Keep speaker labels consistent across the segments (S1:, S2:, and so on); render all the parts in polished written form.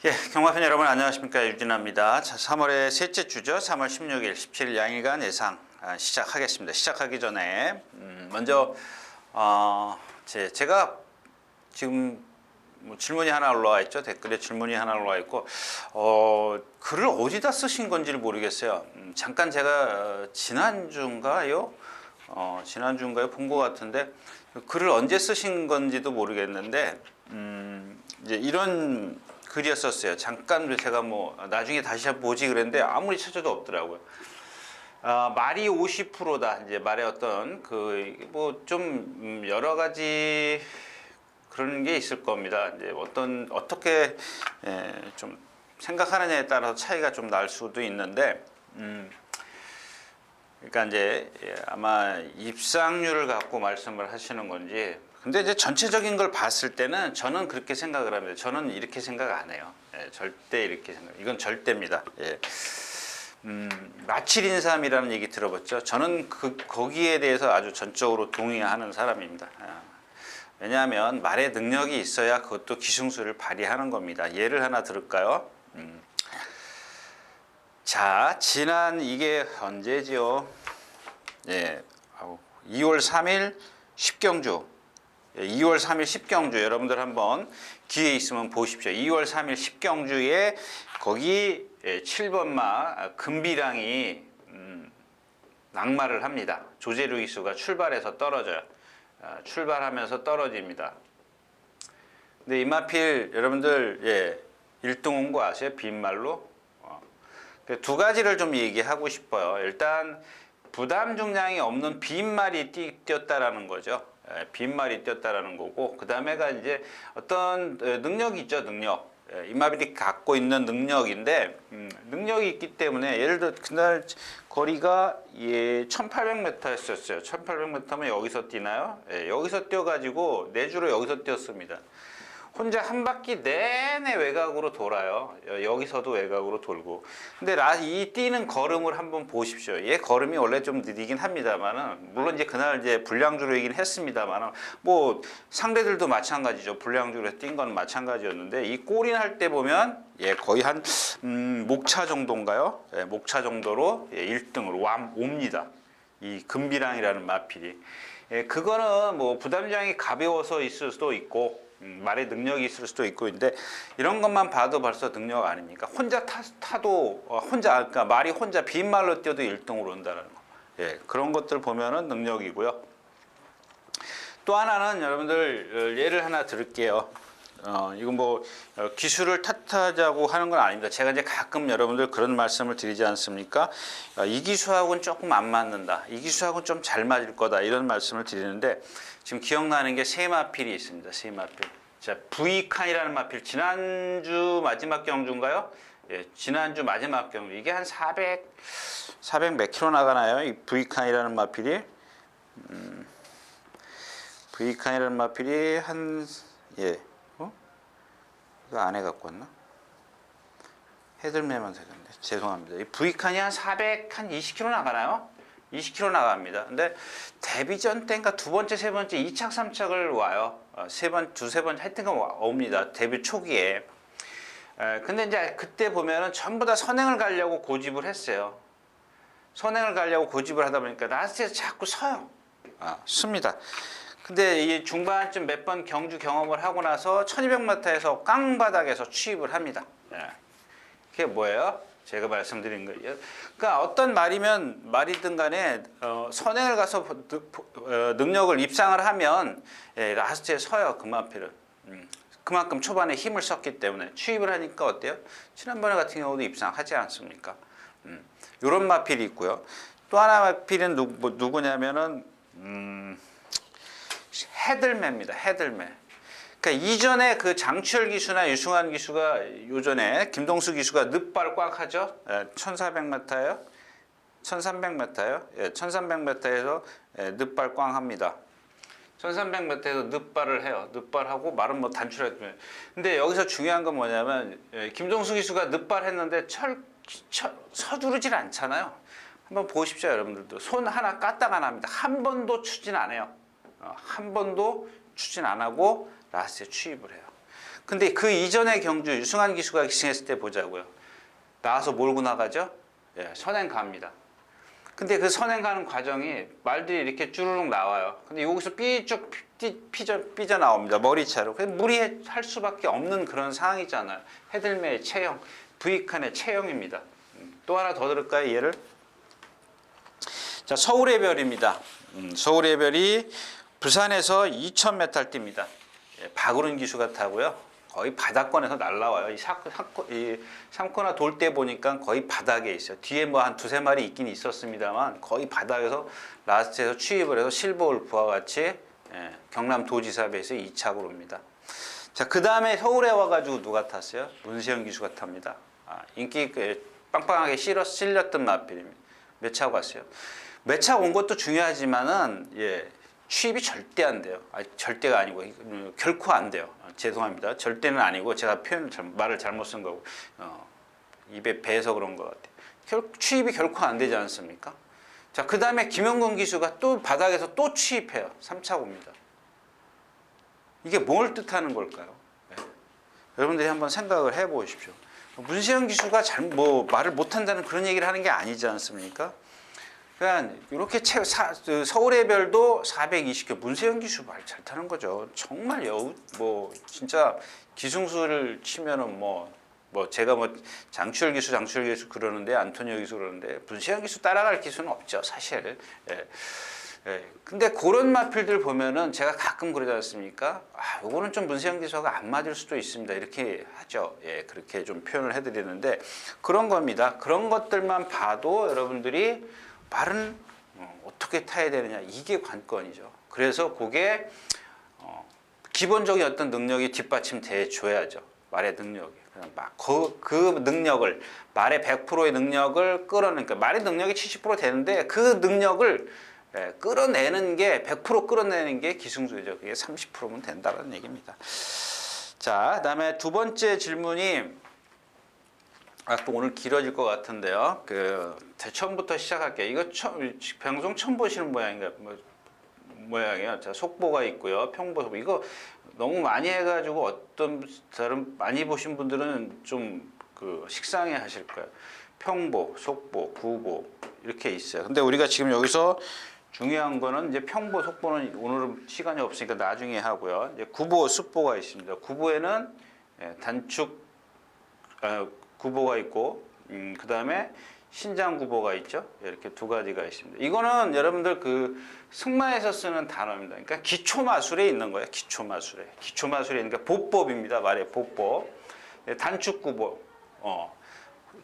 S1: 예, 경마팬 여러분 안녕하십니까, 유진아입니다. 자, 3월의 셋째 주죠. 3월 16일, 17일 양일간 예상 시작하겠습니다. 시작하기 전에 먼저 제가 지금 뭐 질문이 하나 올라와 있죠. 댓글에 질문이 하나 올라와 있고 글을 어디다 쓰신 건지를 모르겠어요. 잠깐 제가 지난주인가요 본 것 같은데 글을 언제 쓰신 건지도 모르겠는데 이제 이런 글이었었어요. 잠깐 제가 뭐 나중에 다시 한번 보지 그랬는데 아무리 찾아도 없더라고요. 말이 50%다. 이제 말의 어떤 그 뭐 좀 여러 가지 그런 게 있을 겁니다. 이제 어떻게 좀 생각하느냐에 따라서 차이가 좀 날 수도 있는데, 그러니까 이제 아마 입상률을 갖고 말씀을 하시는 건지. 근데 이제 전체적인 걸 봤을 때는 저는 그렇게 생각을 합니다. 저는 이렇게 생각 안 해요. 절대 이렇게 생각. 이건 절대입니다. 마칠인삼이라는 얘기 들어봤죠? 저는 거기에 대해서 아주 전적으로 동의하는 사람입니다. 왜냐하면 말의 능력이 있어야 그것도 기승술을 발휘하는 겁니다. 예를 하나 들을까요? 자, 지난 이게 언제지요? 2월 3일 10경주. 2월 3일 10경주 여러분들 한번 기회 있으면 보십시오. 2월 3일 10경주에 거기 7번마 금비랑이 낙마를 합니다. 조제루 기수가 출발해서 떨어져요. 출발하면서 떨어집니다. 근데 이마필 여러분들 1등 온 거 아세요? 빈말로? 두 가지를 좀 얘기하고 싶어요. 일단 부담 중량이 없는 빈말이 뛰었다라는 거죠. 빈말이 뛰었다라는 거고, 그 다음에가 이제 어떤 능력이 있죠. 능력. 이마필이 갖고 있는 능력인데, 능력이 있기 때문에 예를 들어 그날 거리가 1800m였었어요. 1800m면 여기서 뛰나요? 여기서 뛰어가지고 내주로 여기서 뛰었습니다. 혼자 한 바퀴 내내 외곽으로 돌아요. 여기서도 외곽으로 돌고. 근데 이 뛰는 걸음을 한번 보십시오. 얘 걸음이 원래 좀 느리긴 합니다만은, 물론 이제 그날 이제 불량주로이긴 했습니다만은, 뭐 상대들도 마찬가지죠. 불량주로 뛴 건 마찬가지였는데, 이 골인 할 때 보면 거의 한 목차 정도인가요? 목차 정도로 1등으로 옵니다. 이 금비랑이라는 마필이. 그거는 뭐 부담량이 가벼워서 있을 수도 있고, 말의 능력이 있을 수도 있고, 근데 이런 것만 봐도 벌써 능력 아닙니까? 혼자 타도 그러니까 말이 혼자 빈말로 뛰어도 1등으로 온다는 거. 그런 것들 보면은 능력이고요. 또 하나는 여러분들 예를 하나 들을게요. 이건 뭐 기술을 탓하자고 하는 건 아닙니다. 제가 이제 가끔 여러분들 그런 말씀을 드리지 않습니까? 이 기수하고는 조금 안 맞는다. 이 기수하고는 좀 잘 맞을 거다. 이런 말씀을 드리는데, 지금 기억나는 게 세 마필이 있습니다. 세 마필. 자, 부이칸이라는 마필. 지난주 마지막 경주인가요? 지난주 마지막 경주. 이게 한 400 몇 킬로 나가나요? 이 부이칸이라는 마필이. 부이칸이라는 마필이 이거 안 해갖고 왔나? 해들매만 되겠네. 죄송합니다. 이 부이칸이 한 20km 나가나요? 20km 나갑니다. 근데 데뷔전 때인가 두 번째, 세 번째, 2착, 3착을 와요. 두세 번 하여튼 옵니다. 데뷔 초기에. 근데 이제 그때 보면은 전부 다 선행을 가려고 고집을 했어요. 선행을 가려고 고집을 하다 보니까 라스트에서 자꾸 서요. 씁니다. 근데 이 중반쯤 몇 번 경주 경험을 하고 나서 1200m에서 깡바닥에서 취입을 합니다. 그게 뭐예요? 제가 말씀드린 거예요. 그러니까 어떤 말이든 간에 선행을 가서 능력을 입상을 하면 라스트에 서요. 그 마필은. 그만큼 초반에 힘을 썼기 때문에 취입을 하니까 어때요? 지난번에 같은 경우도 입상하지 않습니까? 이런 마필이 있고요. 또 하나 마필은 누구냐면은 해들매입니다. 해들매. 그러니까 이전에 그 장추열 기수나 유승환 기수가 요전에 김동수 기수가 늪발 꽉 하죠. 1400m예요. 1300m예요. 1300m에서 늪발 꽝 합니다. 1300m에서 늪발을 해요. 늪발하고 말은 뭐 단출했면. 근데 여기서 중요한 건 뭐냐면 김동수 기수가 늪발 했는데 서두르질 않잖아요. 한번 보십시오, 여러분들도. 손 하나 까딱 안 합니다. 한 번도 추진 안 해요. 한 번도 추진 안 하고 라스트에 취입을 해요. 근데 그 이전의 경주 유승환 기수가 기승했을 때 보자고요. 나와서 몰고 나가죠? 예, 선행 갑니다. 근데 그 선행 가는 과정이 말들이 이렇게 쭈르륵 나와요. 근데 여기서 삐쭉 삐져 나옵니다. 머리차로. 그래서 무리할 수밖에 없는 그런 상황이잖아요. 헤들매의 체형, 부익한의 체형입니다. 또 하나 더 들을까요, 얘를? 자, 서울의 별입니다. 서울의 별이 부산에서 2000m 뜁니다. 예, 박우른 기수가 타고요. 거의 바닥권에서 날라와요. 이 삼코나 돌 때 보니까 거의 바닥에 있어요. 뒤에 뭐 한 두세 마리 있긴 있었습니다만 거의 바닥에서 라스트에서 취입을 해서 실버울프와 같이 경남 도지사배에서 2착을 옵니다. 자, 그 다음에 서울에 와가지고 누가 탔어요? 문세영 기수가 탑니다. 인기 빵빵하게 실렸던 마필입니다. 몇 차 갔어요? 몇 차 온 것도 중요하지만은 취입이 절대 안 돼요. 절대가 아니고 결코 안 돼요. 죄송합니다. 절대는 아니고 제가 말을 잘못 쓴 거고 입에 배서 그런 것 같아요. 취입이 결코 안 되지 않습니까? 자, 그 다음에 김영건 기수가 또 바닥에서 또 취입해요. 3차 옵니다. 이게 뭘 뜻하는 걸까요? 네. 여러분들이 한번 생각을 해보십시오. 문세영 기수가 말을 못한다는 그런 얘기를 하는 게 아니지 않습니까? 그러니까 이렇게 서울의 별도 420km, 문세영 기수 말 잘 타는 거죠. 정말 뭐 진짜 기승수를 치면은 제가 장추열 기수 그러는데 안토니오 기수 그러는데 문세영 기수 따라갈 기수는 없죠, 사실. 근데 그런 마필들 보면은 제가 가끔 그러지 않습니까? 요거는 좀 문세영 기수가 안 맞을 수도 있습니다. 이렇게 하죠. 그렇게 좀 표현을 해드리는데 그런 겁니다. 그런 것들만 봐도 여러분들이 말은 어떻게 타야 되느냐, 이게 관건이죠. 그래서 그게 기본적인 어떤 능력이 뒷받침돼 줘야죠. 말의 능력이. 그 능력을, 말의 100%의 능력을 끌어내니까 말의 능력이 70% 되는데 그 능력을 끌어내는 게 100% 끌어내는 게 기승수죠. 그게 30%면 된다는 얘기입니다. 자, 그다음에 두 번째 질문이 또 오늘 길어질 것 같은데요. 처음부터 시작할게요. 이거 방송 처음 보시는 모양이에요. 자, 속보가 있고요. 평보, 속보. 이거 너무 많이 해가지고 어떤 사람 많이 보신 분들은 좀 식상해 하실 거예요. 평보, 속보, 구보 이렇게 있어요. 근데 우리가 지금 여기서 중요한 거는 이제 평보, 속보는 오늘은 시간이 없으니까 나중에 하고요. 이제 구보, 숫보가 있습니다. 구보에는 단축 구보가 있고, 그 다음에 신장 구보가 있죠. 이렇게 두 가지가 있습니다. 이거는 여러분들 승마에서 쓰는 단어입니다. 그러니까 기초 마술에 있는 거예요. 기초 마술에. 기초 마술에 그러니까 보법입니다. 말의 보법. 단축 구보,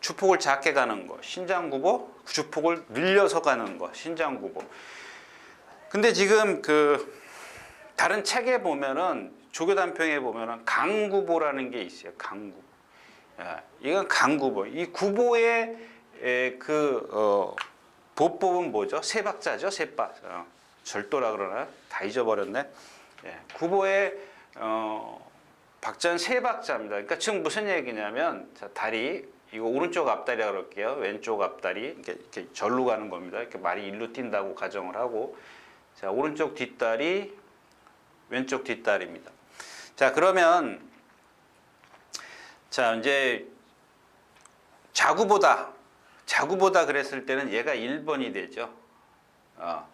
S1: 주폭을 작게 가는 거. 신장 구보, 주폭을 늘려서 가는 거. 신장 구보. 근데 지금 다른 책에 보면은 조교단평에 보면은 강구보라는 게 있어요. 강구보. 이건 강구보. 이 구보의 보법은 뭐죠? 세 박자죠. 세 박자. 절도라 그러나 다 잊어버렸네. 구보의 박자는 세 박자입니다. 그러니까 지금 무슨 얘기냐면, 자, 다리 이거 오른쪽 앞다리라 그럴게요. 왼쪽 앞다리 이렇게 절로 가는 겁니다. 이렇게 말이 일로 뛴다고 가정을 하고, 자, 오른쪽 뒷다리, 왼쪽 뒷다리입니다. 자, 그러면 자, 이제 자구보다 그랬을 때는 얘가 1번이 되죠.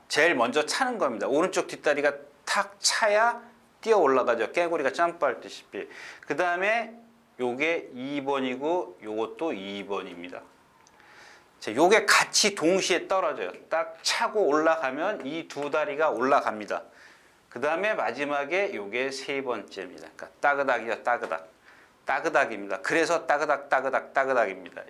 S1: 제일 먼저 차는 겁니다. 오른쪽 뒷다리가 탁 차야 뛰어 올라가죠. 깨구리가 점프하듯이. 그 다음에 요게 2번이고 요것도 2번입니다. 자, 요게 같이 동시에 떨어져요. 딱 차고 올라가면 이 두 다리가 올라갑니다. 그 다음에 마지막에 요게 세 번째입니다. 그러니까 따그닥이죠. 따그닥입니다. 그래서 따그닥입니다.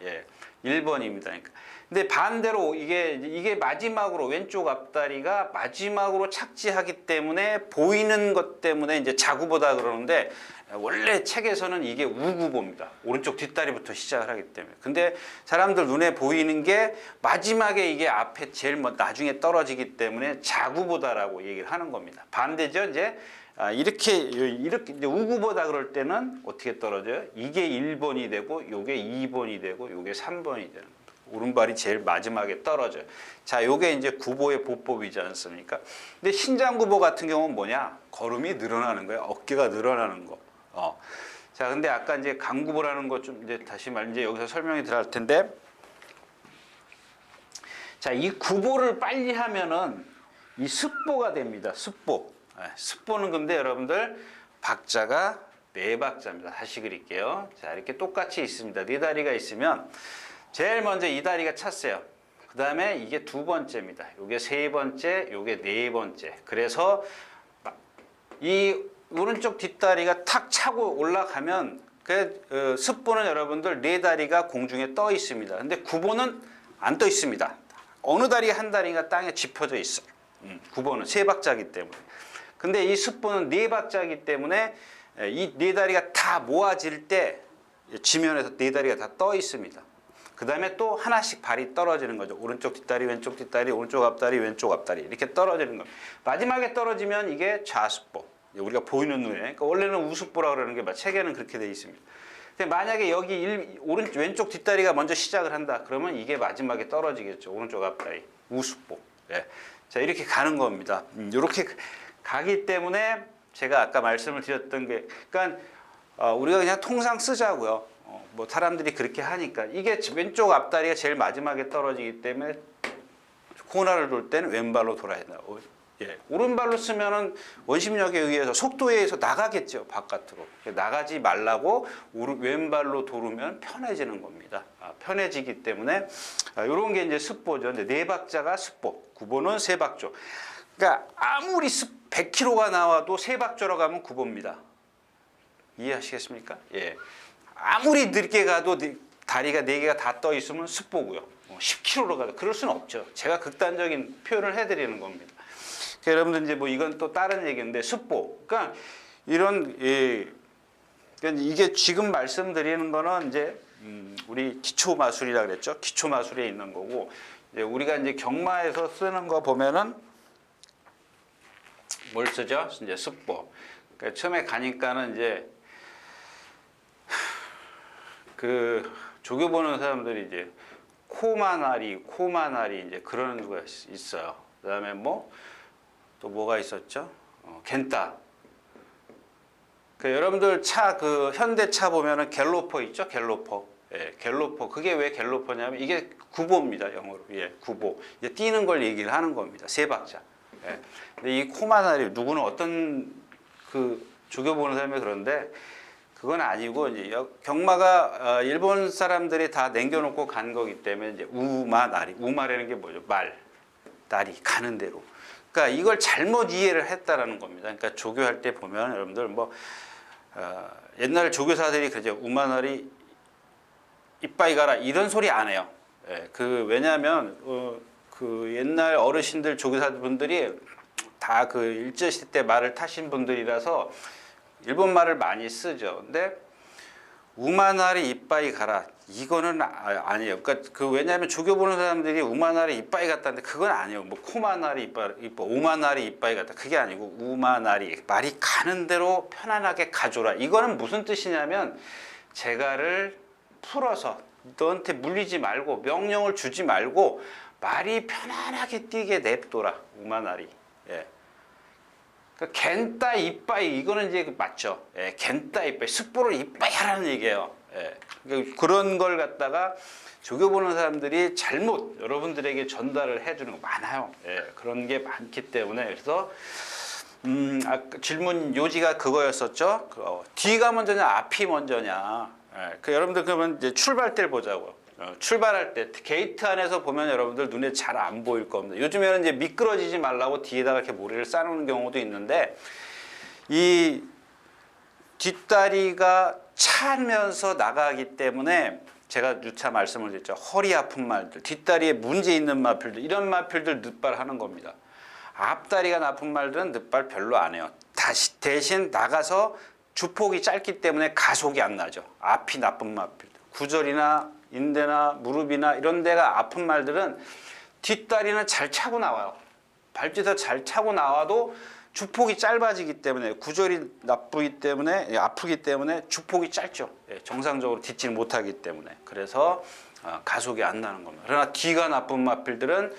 S1: 1번입니다. 그러니까. 근데 반대로 이게 마지막으로 왼쪽 앞다리가 마지막으로 착지하기 때문에 보이는 것 때문에 이제 자구보다 그러는데 원래 책에서는 이게 우구보입니다. 오른쪽 뒷다리부터 시작을 하기 때문에. 근데 사람들 눈에 보이는 게 마지막에 이게 앞에 제일 나중에 떨어지기 때문에 자구보다라고 얘기를 하는 겁니다. 반대죠. 이제 이렇게 이제 우구보다 그럴 때는 어떻게 떨어져요? 이게 1번이 되고 요게 2번이 되고 요게 3번이 되는 겁니다. 오른발이 제일 마지막에 떨어져요. 자, 요게 이제 구보의 보법이지 않습니까? 근데 신장 구보 같은 경우는 뭐냐? 걸음이 늘어나는 거예요. 어깨가 늘어나는 거. 자, 근데 아까 이제 강구보라는 거 좀 이제 다시 이제 여기서 설명이 들어갈 텐데, 자, 이 구보를 빨리 하면은 이 습보가 됩니다. 습보. 습보는 근데 여러분들 박자가 네 박자입니다. 다시 그릴게요. 자, 이렇게 똑같이 있습니다. 네 다리가 있으면 제일 먼저 이 다리가 찼어요. 그 다음에 이게 두 번째입니다. 이게 세 번째, 이게 네 번째. 그래서 이 오른쪽 뒷다리가 탁 차고 올라가면 그 습보는 여러분들 네 다리가 공중에 떠 있습니다. 근데 구보는 안 떠 있습니다. 어느 다리 한 다리가 땅에 짚어져 있어요. 구보는 세 박자이기 때문에. 근데 이 습보는 네 박자이기 때문에 이 네 다리가 다 모아질 때 지면에서 네 다리가 다 떠 있습니다. 그 다음에 또 하나씩 발이 떨어지는 거죠. 오른쪽 뒷다리, 왼쪽 뒷다리, 오른쪽 앞다리, 왼쪽 앞다리 이렇게 떨어지는 겁니다. 마지막에 떨어지면 이게 좌습보. 우리가 보이는 눈에. 그러니까 원래는 우습보라고 그러는 게 책에는 그렇게 되어 있습니다. 근데 만약에 여기 왼쪽 뒷다리가 먼저 시작을 한다. 그러면 이게 마지막에 떨어지겠죠. 오른쪽 앞다리, 우습보. 예. 자, 이렇게 가는 겁니다. 이렇게 가기 때문에 제가 아까 말씀을 드렸던 게, 그러니까 우리가 그냥 통상 쓰자고요. 뭐 사람들이 그렇게 하니까 이게 왼쪽 앞다리가 제일 마지막에 떨어지기 때문에 코너를 돌 때는 왼발로 돌아야 된다. 예, 오른발로 쓰면은 원심력에 의해서 속도에 의해서 나가겠죠. 바깥으로. 나가지 말라고 왼발로 돌으면 편해지는 겁니다. 편해지기 때문에 이런 게 이제 습보죠. 근데 네 박자가 습보, 구보는 세 박조. 그러니까 아무리 100km가 나와도 세 박조로 가면 구보입니다. 이해하시겠습니까? 예. 아무리 늦게 가도 다리가 네 개가 다 떠 있으면 습보고요. 10km로 가도 그럴 수는 없죠. 제가 극단적인 표현을 해드리는 겁니다. 그러니까 여러분들 이제 뭐 이건 또 다른 얘기인데 습보. 그러니까 이런 그러니까 이게 지금 말씀드리는 거는 이제 우리 기초 마술이라 그랬죠. 기초 마술에 있는 거고 이제 우리가 이제 경마에서 쓰는 거 보면은 뭘 쓰죠? 이제 습보. 그러니까 처음에 가니까는 이제 그 조교 보는 사람들이 이제 코마나리 이제 그런 거 있어요. 그다음에 뭐 또 뭐가 있었죠? 겐타. 그 여러분들 차 그 현대차 보면은 갤로퍼 있죠? 갤로퍼. 예, 갤로퍼. 그게 왜 갤로퍼냐면 이게 구보입니다. 영어로. 예, 구보. 이제 뛰는 걸 얘기를 하는 겁니다. 세 박자. 예. 근데 이 코마나리 누구는 어떤 그 조교 보는 사람이 그런데 그건 아니고 이제 경마가 일본 사람들이 다 남겨놓고 간 거기 때문에 이제 우마나리. 우마라는 게 뭐죠? 말, 나리 가는 대로. 그러니까 이걸 잘못 이해를 했다라는 겁니다. 그러니까 조교할 때 보면 여러분들 뭐 옛날 조교사들이 그러죠. 우마나리 이빠이 가라 이런 소리 안 해요. 예, 그 왜냐하면 그 옛날 어르신들 조교사분들이 다 그 일제시대 때 말을 타신 분들이라서 일본 말을 많이 쓰죠. 근데 우마나리 이빠이 가라 이거는 아니에요. 그러니까 그 왜냐하면 조교 보는 사람들이 우마나리 이빠이 갔다는데 그건 아니에요. 뭐 코마나리 이빠이, 오마나리 이빠이 갔다 그게 아니고 우마나리 말이 가는 대로 편안하게 가줘라. 이거는 무슨 뜻이냐면 제가를 풀어서 너한테 물리지 말고 명령을 주지 말고 말이 편안하게 뛰게 냅둬라. 우마나리. 예. 그러니까 겐따 이빠이 이거는 이제 맞죠. 예, 겐따 이빠이 습보를 이빠이 하라는 얘기예요. 예, 그러니까 그런 걸 갖다가 조교 보는 사람들이 잘못 여러분들에게 전달을 해주는 거 많아요. 예, 그런 게 많기 때문에 그래서 아까 질문 요지가 그거였었죠. 뒤가 먼저냐 앞이 먼저냐. 예, 그 여러분들 그러면 이제 출발 때를 보자고. 출발할 때 게이트 안에서 보면 여러분들 눈에 잘 안 보일 겁니다. 요즘에는 이제 미끄러지지 말라고 뒤에다가 이렇게 모래를 쌓는 경우도 있는데 이 뒷다리가 차면서 나가기 때문에 제가 누차 말씀을 드렸죠. 허리 아픈 말들, 뒷다리에 문제 있는 마필들 이런 마필들 늦발 하는 겁니다. 앞다리가 나쁜 말들은 늦발 별로 안 해요. 다시 대신 나가서 주폭이 짧기 때문에 가속이 안 나죠. 앞이 나쁜 마필들. 구절이나 인대나 무릎이나 이런 데가 아픈 말들은 뒷다리는 잘 차고 나와요. 발짓을 잘 차고 나와도 주폭이 짧아지기 때문에 구절이 아프기 때문에 주폭이 짧죠. 정상적으로 딛지 못하기 때문에 그래서 가속이 안 나는 겁니다. 그러나 뒤가 나쁜 마필들은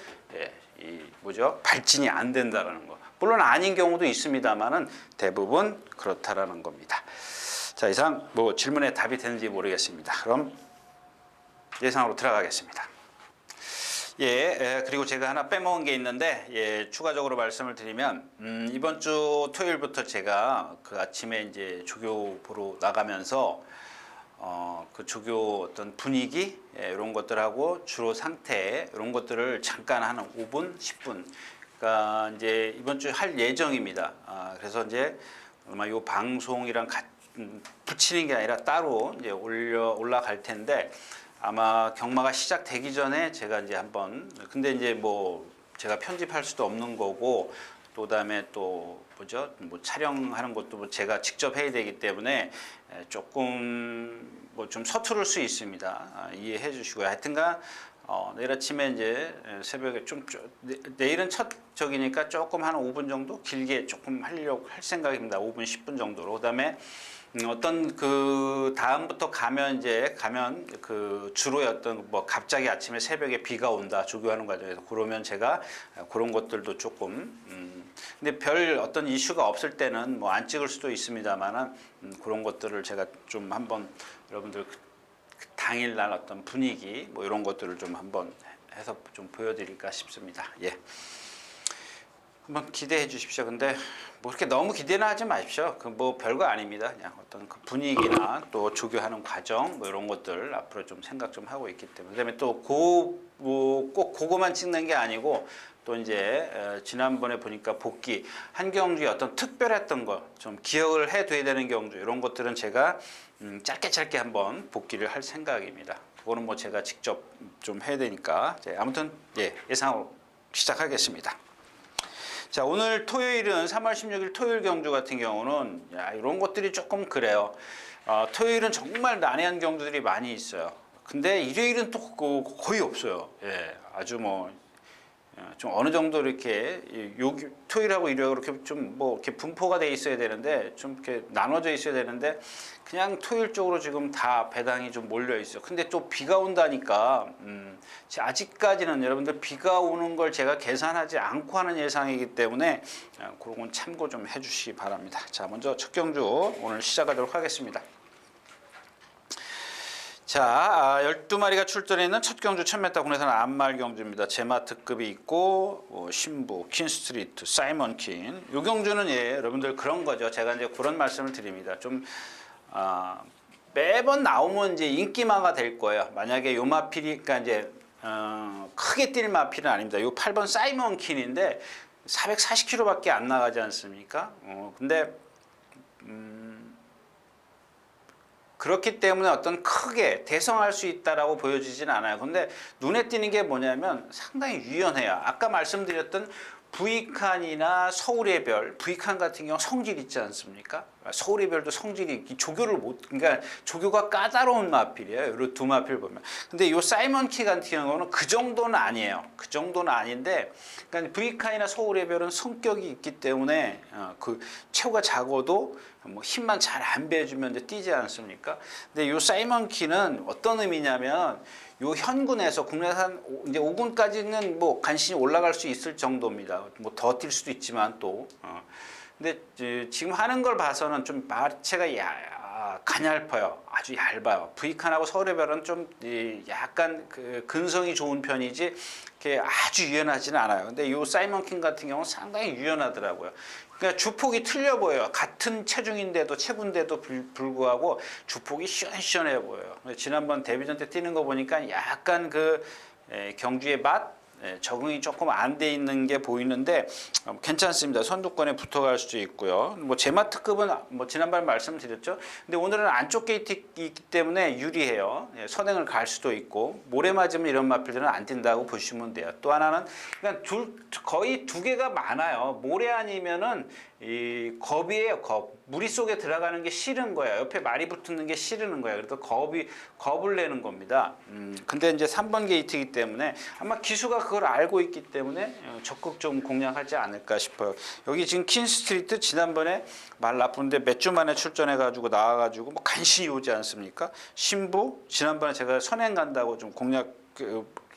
S1: 발진이 안 된다는 거. 물론 아닌 경우도 있습니다만은 대부분 그렇다라는 겁니다. 자, 이상 뭐 질문에 답이 되는지 모르겠습니다. 그럼 예상으로 들어가겠습니다. 그리고 제가 하나 빼먹은 게 있는데, 추가적으로 말씀을 드리면, 이번 주 토요일부터 제가 그 아침에 이제 조교 보러 나가면서, 그 조교 어떤 분위기, 이런 것들하고 주로 상태, 이런 것들을 잠깐 한 5분, 10분, 그러니까 이제 이번 주에 할 예정입니다. 그래서 이제 아마 이 방송이랑 붙이는 게 아니라 따로 이제 올라갈 텐데, 아마 경마가 시작되기 전에 제가 이제 한번, 근데 이제 뭐 제가 편집할 수도 없는 거고, 또 다음에 또 뭐죠, 뭐 촬영하는 것도 뭐 제가 직접 해야 되기 때문에 조금 뭐 좀 서투를 수 있습니다. 이해해 주시고요. 하여튼간 내일 아침에 이제 새벽에 내일은 첫 적이니까 조금 한 5분 정도 길게 조금 할 생각입니다. 5분 10분 정도로. 그다음에 어떤 그 다음부터 가면 그 주로의 어떤 뭐 갑자기 아침에 새벽에 비가 온다 조교하는 과정에서 그러면 제가 그런 것들도 조금 근데 별 어떤 이슈가 없을 때는 뭐 안 찍을 수도 있습니다만은 그런 것들을 제가 좀 한번 여러분들 그 당일날 어떤 분위기 뭐 이런 것들을 좀 한번 해서 좀 보여드릴까 싶습니다. 한번 기대해 주십시오. 근데 뭐 이렇게 너무 기대는 하지 마십시오. 그 뭐 별거 아닙니다. 그냥 어떤 그 분위기나 또 조교하는 과정 뭐 이런 것들 앞으로 좀 생각 좀 하고 있기 때문에 그다음에 또 꼭 그거만 찍는 게 아니고 또 이제 지난번에 보니까 복귀 한 경주에 어떤 특별했던 거 좀 기억을 해둬야 되는 경주 이런 것들은 제가 짧게 한번 복귀를 할 생각입니다. 그거는 뭐 제가 직접 좀 해야 되니까 아무튼 예상으로 시작하겠습니다. 자, 오늘 토요일은 3월 16일 토요일 경주 같은 경우는 이런 것들이 조금 그래요. 토요일은 정말 난해한 경주들이 많이 있어요. 근데 일요일은 또 거의 없어요. 아주 뭐 좀 어느 정도 이렇게 토요일하고 일요일 이렇게 좀 뭐 이렇게 분포가 돼 있어야 되는데 좀 이렇게 나눠져 있어야 되는데 그냥 토요일 쪽으로 지금 다 배당이 좀 몰려 있어요. 근데 또 비가 온다니까 아직까지는 여러분들 비가 오는 걸 제가 계산하지 않고 하는 예상이기 때문에 그런 건 참고 좀 해주시기 바랍니다. 자, 먼저 첫 경주 오늘 시작하도록 하겠습니다. 자, 12마리가 출전해 있는 첫 경주 1000m 국내산 암말 경주입니다. 제마 특급이 있고 신부, 퀸스트리트, 사이먼 퀸. 이 경주는 여러분들 그런 거죠. 제가 이제 그런 말씀을 드립니다. 좀 매번 나오면 이제 인기마가 될 거예요. 만약에 요 마필이 그러니까 이제 크게 뛸 마필은 아닙니다. 요 8번 사이먼 퀸인데 440kg밖에 안 나가지 않습니까? 근데 그렇기 때문에 어떤 크게 대성할 수 있다라고 보여지진 않아요. 근데 눈에 띄는 게 뭐냐면 상당히 유연해요. 아까 말씀드렸던 부익한이나 서울의 별, 부익한 같은 경우 성질 있지 않습니까? 서울의 별도 성질이 그러니까 조교가 까다로운 마필이에요. 이 두 마필 보면. 근데 이 사이먼 키 같은 경우는 그 정도는 아니에요. 그 정도는 아닌데, 그러니까 부익한이나 서울의 별은 성격이 있기 때문에 그 체구가 작아도 뭐 힘만 잘 안 배주면 이제 뛰지 않습니까? 근데 이 사이먼 키는 어떤 의미냐면 요 현군에서 국내산 이제 5군까지는 뭐 간신히 올라갈 수 있을 정도입니다. 뭐 더 뛸 수도 있지만 또. 근데 지금 하는 걸 봐서는 좀 마체가 가냘퍼요. 아주 얇아요. 부익한하고 서울의 별은 좀 약간 그 근성이 좋은 편이지 이렇게 아주 유연하지는 않아요. 근데 요 사이먼 킹 같은 경우는 상당히 유연하더라고요. 그러니까 주폭이 틀려 보여요. 같은 체구인데도 불구하고 주폭이 시원시원해 보여요. 지난번 데뷔전 때 뛰는 거 보니까 약간 그 경주의 맛 적응이 조금 안 돼 있는 게 보이는데 괜찮습니다. 선두권에 붙어갈 수도 있고요. 뭐 제마 특급은 뭐 지난번에 말씀드렸죠. 근데 오늘은 안쪽 게이트이기 때문에 유리해요. 선행을 갈 수도 있고 모래 맞으면 이런 마필들은 안 뛴다고 보시면 돼요. 또 하나는 그러니까 거의 두 개가 많아요. 모래 아니면은 이 겁이에요. 겁. 무리 속에 들어가는 게 싫은 거야. 옆에 말이 붙는 게 싫은 거야. 그래서 겁을 내는 겁니다. 근데 이제 3번 게이트이기 때문에 아마 기수가 그걸 알고 있기 때문에 적극 좀 공략하지 않을까 싶어요. 여기 지금 퀸스트리트 지난번에 말 나쁜데 몇 주 만에 출전해가지고 나와가지고 뭐 간신히 오지 않습니까? 신부 지난번에 제가 선행 간다고 좀 공략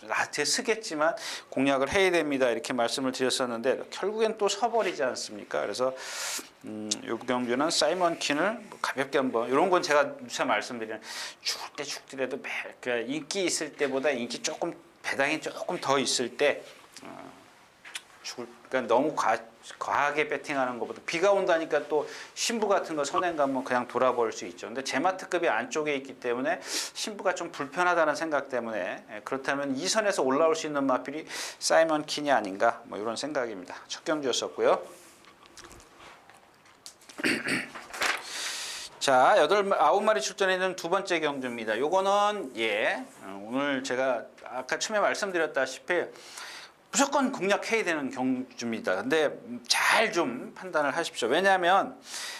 S1: 라트에 쓰겠지만 공략을 해야 됩니다. 이렇게 말씀을 드렸었는데 결국엔 또 서버리지 않습니까? 그래서 요 경주는 사이먼 킨을 가볍게 한번 이런 건 제가 누차 말씀드리는 죽을 때 죽더라도 그러니까 인기 있을 때보다 인기 조금 배당이 조금 더 있을 때 그러니까 너무 과하게 배팅하는 것보다 비가 온다니까 또 신부 같은 거 선행 가면 그냥 돌아버릴 수 있죠. 근데 제마트급이 안쪽에 있기 때문에 신부가 좀 불편하다는 생각 때문에 그렇다면 2선에서 올라올 수 있는 마필이 사이먼 킨이 아닌가 뭐 이런 생각입니다. 첫 경주였었고요. 자, 9마리 출전해 있는 두 번째 경주입니다. 요거는 오늘 제가 아까 처음에 말씀드렸다시피 무조건 공략해야 되는 경주입니다. 근데 잘 좀 판단을 하십시오. 왜냐하면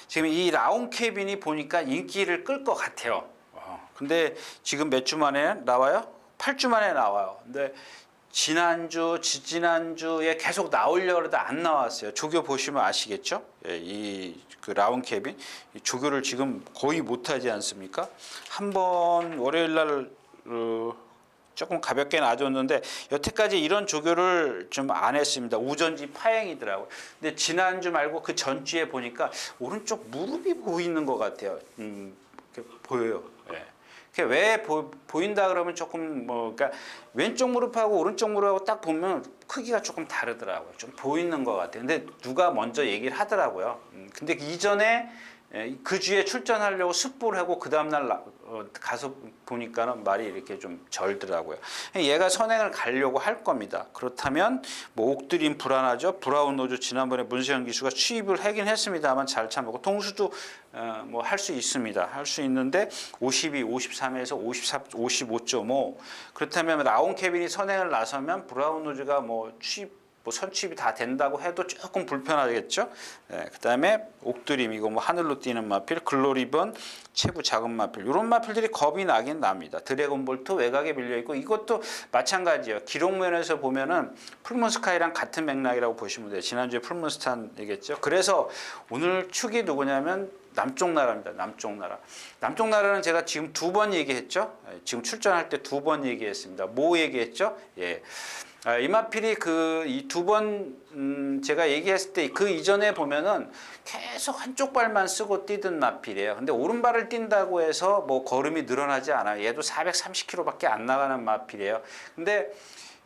S1: 지금 이 라운 케빈이 보니까 인기를 끌 것 같아요. 근데 지금 몇 주 만에 나와요? 8주 만에 나와요. 근데 지난주, 지지난주에 계속 나오려고 해도 안 나왔어요. 조교 보시면 아시겠죠? 그 라운 케빈 조교를 지금 거의 못하지 않습니까? 한번 월요일 날 조금 가볍게 놔줬는데 여태까지 이런 조교를 좀 안 했습니다. 우전지 파행이더라고요. 근데 지난주 말고 그 전주에 보니까 오른쪽 무릎이 보이는 것 같아요. 보여요. 왜 보인다 그러면 조금 그러니까 왼쪽 무릎하고 오른쪽 무릎하고 딱 보면 크기가 조금 다르더라고요. 좀 보이는 것 같아요. 근데 누가 먼저 얘기를 하더라고요. 근데 이전에 그 주에 출전하려고 습보를 하고 그 다음날 가서 보니까는 말이 이렇게 좀 절더라고요. 얘가 선행을 가려고 할 겁니다. 그렇다면 뭐 옥드림 불안하죠. 브라운 노즈 지난번에 문세영 기수가 취입을 하긴 했습니다만 잘 참고 통수도 뭐 할 수 있습니다. 할 수 있는데 52, 53에서 54, 55.5 그렇다면 라운 케빈이 선행을 나서면 브라운 노즈가 뭐 선취입이 다 된다고 해도 조금 불편하겠죠. 그다음에 옥드림 이거 뭐 하늘로 뛰는 마필, 글로리번, 체구 작은 마필 이런 마필들이 겁이 나긴 납니다. 드래곤볼트 외곽에 밀려 있고 이것도 마찬가지예요. 기록면에서 보면은 풀문스카이랑 같은 맥락이라고 보시면 돼요. 지난주에 풀문스탄 얘기했죠. 그래서 오늘 축이 누구냐면 남쪽 나라입니다. 남쪽 나라. 남쪽 나라는 제가 지금 2번 얘기했죠. 지금 출전할 때 2번 얘기했습니다. 뭐 얘기했죠? 이 마필이 이 2번 제가 얘기했을 때 그 이전에 보면은 계속 한쪽 발만 쓰고 뛰던 마필이에요. 근데 오른발을 뛴다고 해서 뭐 걸음이 늘어나지 않아요. 얘도 430km밖에 안 나가는 마필이에요. 근데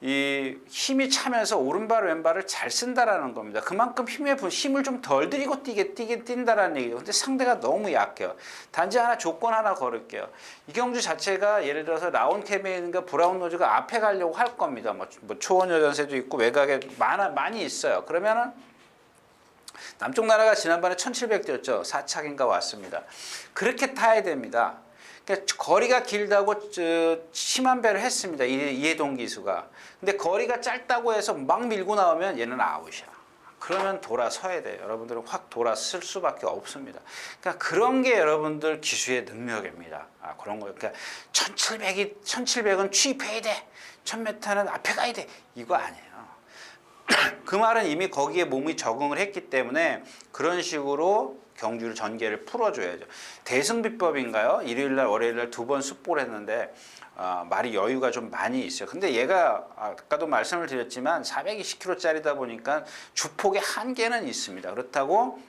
S1: 이 힘이 차면서 오른발 왼발을 잘 쓴다라는 겁니다. 그만큼 힘을 좀 덜 들이고 뛴다라는 얘기예요. 근데 상대가 너무 약해요. 단지 조건 하나 걸을게요. 이 경주 자체가 예를 들어서 라운 케빈과 브라운 노즈가 앞에 가려고 할 겁니다. 뭐 초원여전세도 있고 외곽에 많이 있어요. 그러면은 남쪽 나라가 지난번에 1700 뛰었죠. 4착인가 왔습니다. 그렇게 타야 됩니다. 그러니까 거리가 길다고 심한 배를 했습니다. 이해동 기수가. 근데 거리가 짧다고 해서 막 밀고 나오면 얘는 아웃이야. 그러면 돌아서야 돼요. 여러분들은 확 돌아설 수밖에 없습니다. 그러니까 그런 게 여러분들 기수의 능력입니다. 그런 거예요. 그러니까 1700은 취입해야 돼. 1000m는 앞에 가야 돼. 이거 아니에요. 그 말은 이미 거기에 몸이 적응을 했기 때문에 그런 식으로 경주를 전개를 풀어줘야죠. 대승비법인가요? 일요일날 월요일날 2번 습보를 했는데 말이 여유가 좀 많이 있어요. 근데 얘가 아까도 말씀을 드렸지만 420kg짜리다 보니까 주폭의 한계는 있습니다. 그렇다고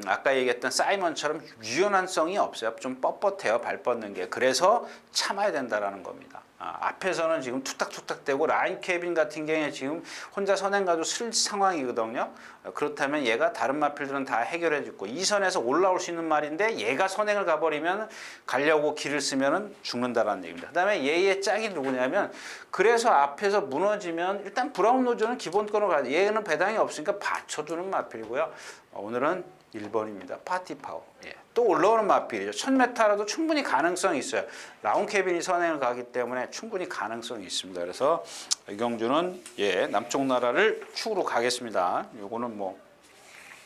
S1: 아까 얘기했던 사이먼처럼 유연한성이 없어요. 좀 뻣뻣해요. 발 뻗는 게. 그래서 참아야 된다라는 겁니다. 앞에서는 지금 툭탁툭탁 대고 라인 케빈 같은 경우에 지금 혼자 선행 가도 쓸 상황이거든요. 그렇다면 얘가 다른 마필들은 다 해결해 주고 2선에서 올라올 수 있는 말인데 얘가 선행을 가버리면 가려고 길을 쓰면 죽는다라는 얘기입니다. 그 다음에 얘의 짝이 누구냐면 그래서 앞에서 무너지면 일단 브라운 노즈는 기본권으로 가야 돼. 얘는 배당이 없으니까 받쳐두는 마필이고요. 오늘은 1번입니다. 파티파워. 또 올라오는 마필이죠. 1000m라도 충분히 가능성이 있어요. 라운 케빈이 선행을 가기 때문에 충분히 가능성이 있습니다. 그래서 이 경주는 남쪽 나라를 축으로 가겠습니다. 요거는 뭐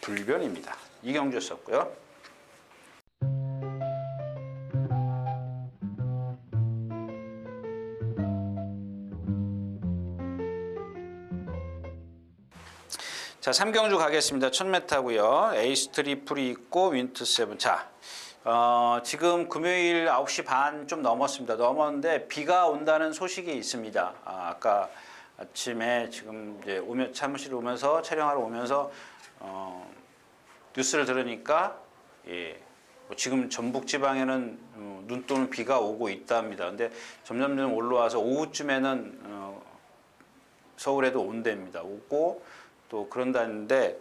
S1: 불변입니다. 이 경주였었고요. 자, 3경주 가겠습니다. 1000m고요. 에이스 트리플이 있고 윈트 세븐. 자, 지금 금요일 9시 반 좀 넘었습니다. 넘었는데 비가 온다는 소식이 있습니다. 아까 아침에 지금 이제 사무실 오면서 촬영하러 오면서 뉴스를 들으니까 예, 뭐 지금 전북 지방에는 눈 또는 비가 오고 있답니다. 근데 점점 올라와서 오후쯤에는 서울에도 온답니다. 오고 또 그런다는데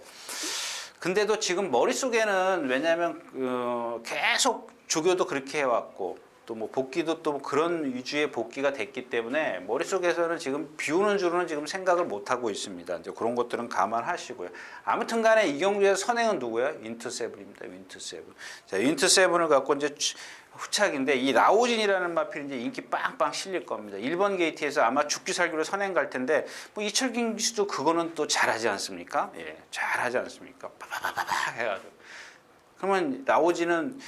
S1: 근데도 지금 머릿속에는 왜냐하면 계속 조교도 그렇게 해왔고 또 뭐 복귀도 또 그런 위주의 복귀가 됐기 때문에 머릿속에서는 지금 비 오는 줄은 지금 생각을 못 하고 있습니다. 이제 그런 것들은 감안하시고요. 아무튼 간에 이경주의 선행은 누구예요? 윈트7입니다. 윈트7. 자, 윈트7을 갖고 이제 후착인데 이 라오진이라는 마필이 이제 인기 빵빵 실릴 겁니다. 1번 게이트에서 아마 죽기 살기로 선행 갈 텐데 뭐 이철균 기수도 그거는 또 잘하지 않습니까? 예, 잘하지 않습니까? 빠바바바바 해가지고. 그러면 라오진은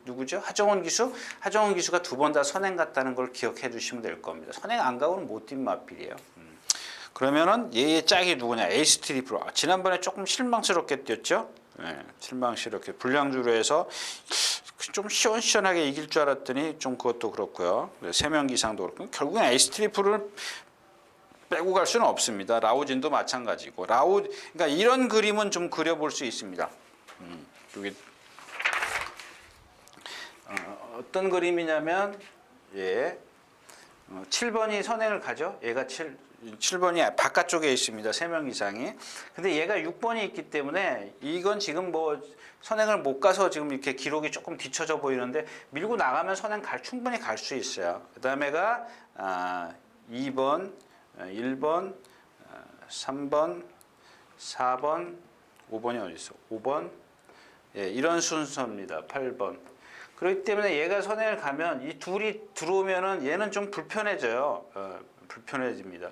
S1: 누구죠? 하정원 기수? 하정원 기수가 두 번 다 선행 갔다는 걸 기억해 주시면 될 겁니다. 선행 안 가고는 못 뛴 마필이에요. 그러면은 얘의 짝이 누구냐? 에이스 트리플. 지난번에 조금 실망스럽게 뛰었죠? 네, 실망스럽게 불량주로 해서 좀 시원시원하게 이길 줄 알았더니 좀 그것도 그렇고요. 3명 기상도 그렇고 결국엔 에이스 트리플을 빼고 갈 수는 없습니다. 라오진도 마찬가지고 그러니까 이런 그림은 좀 그려볼 수 있습니다. 여기 어떤 그림이냐면 예, 7번이 선행을 가죠. 얘가 7번이 바깥쪽에 있습니다. 3명 이상이. 근데 얘가 6번이 있기 때문에 이건 지금 뭐 선행을 못 가서 지금 이렇게 기록이 조금 뒤쳐져 보이는데 밀고 나가면 선행 충분히 갈 수 있어요. 그 다음에가 2번, 1번, 3번, 4번, 5번이 어디 있어? 5번. 예, 이런 순서입니다. 8번. 그렇기 때문에 얘가 선행을 가면 이 둘이 들어오면은 얘는 좀 불편해져요. 불편해집니다.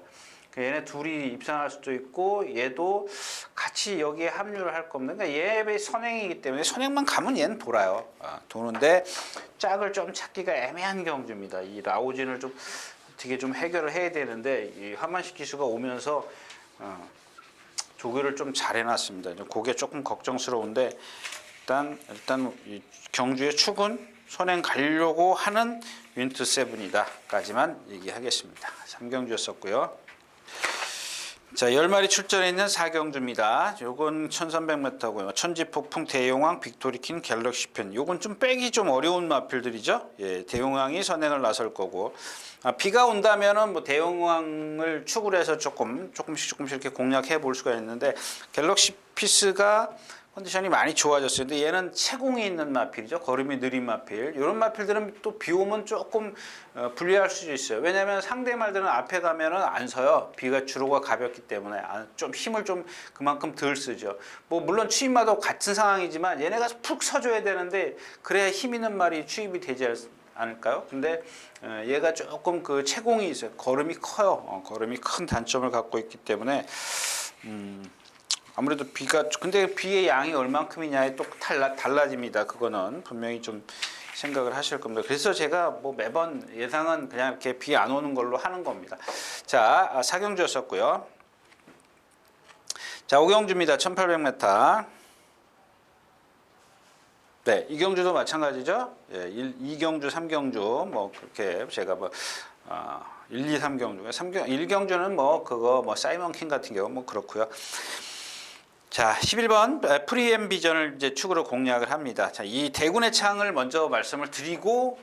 S1: 얘네 둘이 입상할 수도 있고 얘도 같이 여기에 합류를 할 겁니다. 그러니까 얘의 선행이기 때문에 선행만 가면 얘는 돌아요. 도는데 짝을 좀 찾기가 애매한 경주입니다. 이 라오진을 좀 어떻게 좀 해결을 해야 되는데 이 하만식 기수가 오면서 조교를 좀 잘 해놨습니다. 그게 조금 걱정스러운데 일단 이 경주의 축은 선행 가려고 하는 윈트7이다까지만 얘기하겠습니다. 3경주였었고요. 자, 10마리 출전해 있는 4경주입니다. 요건 1300m고요. 천지폭풍, 대용왕, 빅토리킨, 갤럭시펜. 요건 좀 빼기 좀 어려운 마필들이죠. 예, 대용왕이 선행을 나설 거고. 비가 온다면은 뭐 대용왕을 축을 해서 조금씩 이렇게 공략해 볼 수가 있는데 갤럭시 피스가 컨디션이 많이 좋아졌어요. 근데 얘는 채공이 있는 마필이죠. 걸음이 느린 마필. 이런 마필들은 또 비 오면 조금 불리할 수도 있어요. 왜냐하면 상대 말들은 앞에 가면은 안 서요. 비가 주로가 가볍기 때문에 좀 힘을 좀 그만큼 덜 쓰죠. 뭐 물론 추임마도 같은 상황이지만 얘네가 푹 서줘야 되는데 그래야 힘 있는 말이 추입이 되지 않을까요? 근데 얘가 조금 그 채공이 있어요. 걸음이 커요. 걸음이 큰 단점을 갖고 있기 때문에 아무래도 근데 비의 양이 얼만큼이냐에 또 달라집니다. 그거는 분명히 좀 생각을 하실 겁니다. 그래서 제가 뭐 매번 예상은 그냥 이렇게 비 안 오는 걸로 하는 겁니다. 자, 4경주였었고요. 자, 5경주입니다. 1800m. 네, 2경주도 마찬가지죠. 예, 2경주, 3경주 뭐 그렇게 제가 뭐 1, 2, 3경주, 1경주는 뭐 그거 뭐 사이먼 킹 같은 경우 뭐 그렇고요. 자, 11번 프리엠 비전을 이제 축으로 공략을 합니다. 자, 이 대군의 창을 먼저 말씀을 드리고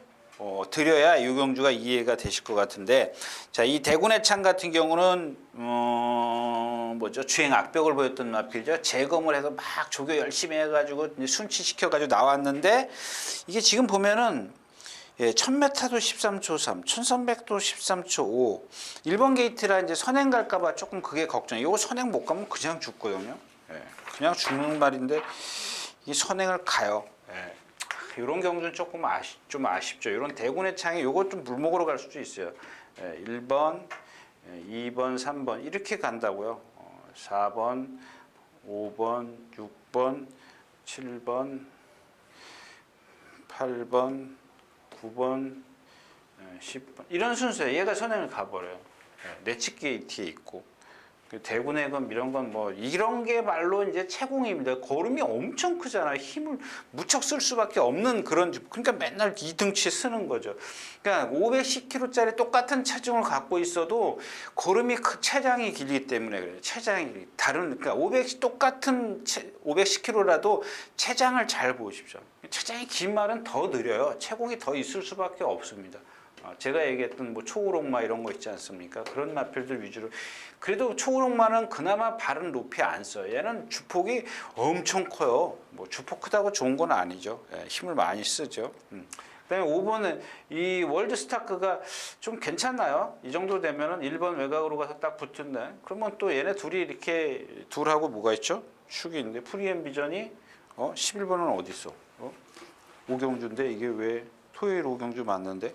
S1: 드려야 유경주가 이해가 되실 것 같은데, 자, 이 대군의 창 같은 경우는 주행 악벽을 보였던 마필이죠. 재검을 해서 막 조교 열심히 해가지고 순치시켜가지고 나왔는데 이게 지금 보면은 1000m도 13초 3, 1300도 13초 5. 1번 게이트라 이제 선행 갈까봐 조금 그게 걱정이에요. 이거 선행 못 가면 그냥 죽거든요. 그냥 죽는 말인데 이 선행을 가요. 이런 경우는 조금 좀 아쉽죠. 이런 대군의 창이 이거 좀 물목으로 갈 수도 있어요. 1번, 2번, 3번 이렇게 간다고요. 4번, 5번, 6번, 7번, 8번, 9번, 10번 이런 순서예요. 얘가 선행을 가버려요. 내치 게이트에 있고 대군해금 이런 건 뭐 이런 게 말로 이제 채공입니다. 걸음이 엄청 크잖아요. 힘을 무척 쓸 수밖에 없는 그런, 그러니까 맨날 이 등치 쓰는 거죠. 그러니까 510kg짜리 똑같은 체중을 갖고 있어도 걸음이 체장이 길기 때문에 그래요. 체장이 다른, 그러니까 500 똑같은 510kg라도 체장을 잘 보십시오. 체장이 긴 말은 더 느려요. 체공이 더 있을 수밖에 없습니다. 제가 얘기했던 뭐 초우롱마 이런 거 있지 않습니까? 그런 마필들 위주로. 그래도 초우롱마는 그나마 발은 높이 안 써요. 얘는 주폭이 엄청 커요. 뭐 주폭 크다고 좋은 건 아니죠. 예, 힘을 많이 쓰죠. 그다음에 5번은 이 월드스타크가 좀 괜찮나요? 이 정도 되면은 1번 외곽으로 가서 딱 붙은데, 그러면 또 얘네 둘이 이렇게 둘하고 뭐가 있죠? 축이 있는데 프리엠비전이 11번은 어디 있어? 오경주인데 이게 왜 토요일 오경주 맞는데?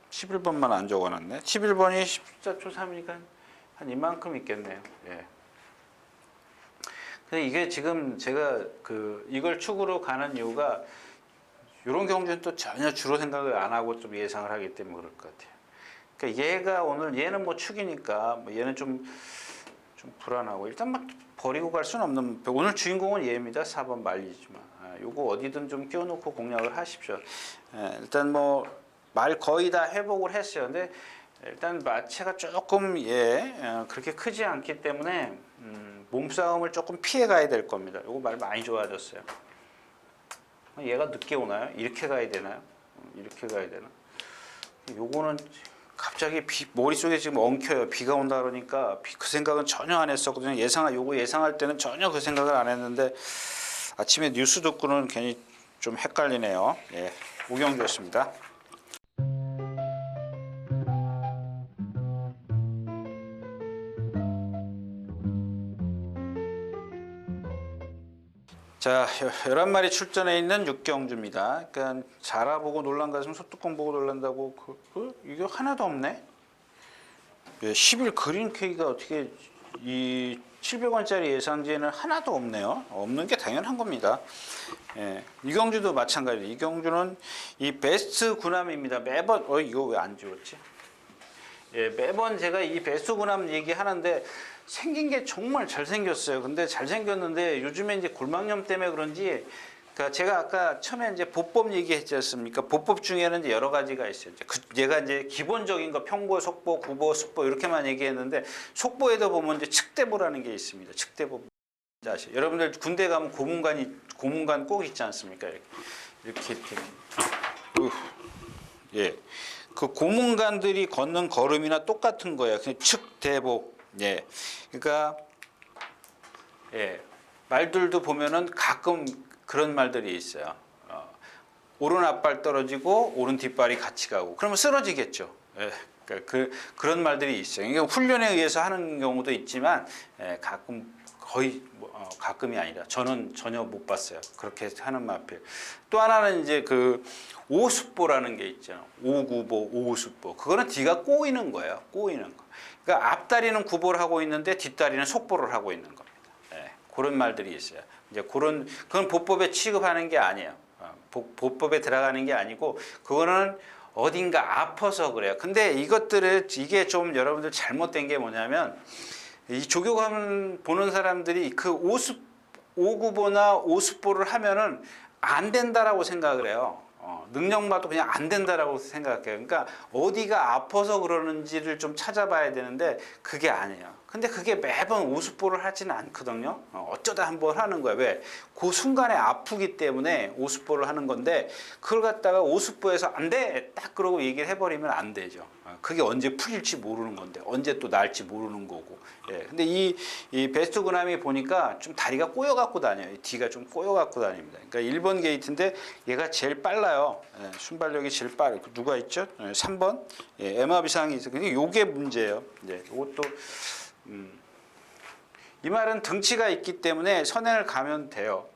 S1: 11번만 안 적어놨네. 11번이 14초 3이니까 한 이만큼 있겠네요. 예. 근데 이게 지금 제가 이걸 축으로 가는 이유가 이런 경주는 또 전혀 주로 생각을 안 하고 좀 예상을 하기 때문에 그럴 것 같아요. 그러니까 얘가 오늘 얘는 뭐 축이니까 뭐 얘는 좀 불안하고 일단 막 버리고 갈 수는 없는, 오늘 주인공은 얘입니다. 4번 말리지만 요거 어디든 좀 끼워놓고 공략을 하십시오. 예, 일단 뭐 말 거의 다 회복을 했어요. 근데 일단 마체가 조금 그렇게 크지 않기 때문에 몸싸움을 조금 피해 가야 될 겁니다. 요거 말 많이 좋아졌어요. 얘가 늦게 오나요? 이렇게 가야 되나요? 이렇게 가야 되나? 요거는 갑자기 머릿속에 지금 엉켜요. 비가 온다 그러니까 그 생각은 전혀 안 했었거든요. 요거 예상할 때는 전혀 그 생각을 안 했는데 아침에 뉴스 듣고는 괜히 좀 헷갈리네요. 예, 오경주였습니다. 자, 11마리 출전해 있는 육경주입니다. 그러니까 자라보고 놀란 가슴 소뚜껑 보고 놀란다고 이게 하나도 없네. 10일 그린 K가 어떻게 이 700원짜리 예상지에는 하나도 없네요. 없는 게 당연한 겁니다. 예, 이경주도 마찬가지예요. 이경주는 이 베스트 군함입니다. 매번 이거 왜 안 지웠지? 예, 매번 제가 이 베스트 군함 얘기하는데 생긴 게 정말 잘생겼어요. 근데 잘생겼는데 요즘에 이제 골막염 때문에 그런지, 그러니까 제가 아까 처음에 이제 보법 얘기했지 않습니까? 보법 중에는 이제 여러 가지가 있어요. 얘가 이제 기본적인 거 평보, 속보, 구보, 숙보 이렇게만 얘기했는데 속보에도 보면 이제 측대보라는 게 있습니다. 측대보. 여러분들 군대 가면 고문관 꼭 있지 않습니까? 이렇게. 예. 그 고문관들이 걷는 걸음이나 똑같은 거예요. 그냥 측대보. 예. 그러니까 말들도 보면은 가끔 그런 말들이 있어요. 오른 앞발 떨어지고 오른 뒷발이 같이 가고 그러면 쓰러지겠죠. 예. 그러니까 그런 말들이 있어요. 이게 훈련에 의해서 하는 경우도 있지만 가끔 거의 가끔이 아니라 저는 전혀 못 봤어요. 그렇게 하는 마필. 또 하나는 이제 그 오숫보라는 게 있죠. 오구보, 오숫보. 그거는 뒤가 꼬이는 거예요. 꼬이는 거. 그러니까 앞다리는 구보를 하고 있는데 뒷다리는 속보를 하고 있는 겁니다. 그런 말들이 있어요. 이제 그건 보법에 취급하는 게 아니에요. 보법에 들어가는 게 아니고 그거는 어딘가 아파서 그래요. 근데 이게 좀 여러분들 잘못된 게 뭐냐면 이 조교관 보는 사람들이 그 오구보나 오숫보를 하면은 안 된다라고 생각을 해요. 능력마도 그냥 안 된다라고 생각해요. 그러니까 어디가 아파서 그러는지를 좀 찾아봐야 되는데 그게 아니에요. 근데 그게 매번 오숫보를 하지는 않거든요. 어쩌다 한번 하는 거예요. 왜? 그 순간에 아프기 때문에 오숫보를 하는 건데 그걸 갖다가 오숫보에서 안 돼! 딱 그러고 얘기를 해버리면 안 되죠. 그게 언제 풀릴지 모르는 건데 언제 또 나을지 모르는 거고. 근데 이 베스트 군함이 보니까 좀 다리가 꼬여갖고 다녀요. 뒤가 좀 꼬여갖고 다닙니다. 그러니까 1번 게이트인데 얘가 제일 빨라요. 순발력이 제일 빠르고 누가 있죠? 3번 에마 비상이 있어요. 근데 요게 문제예요. 이것도 이 말은 등치가 있기 때문에 선행을 가면 돼요.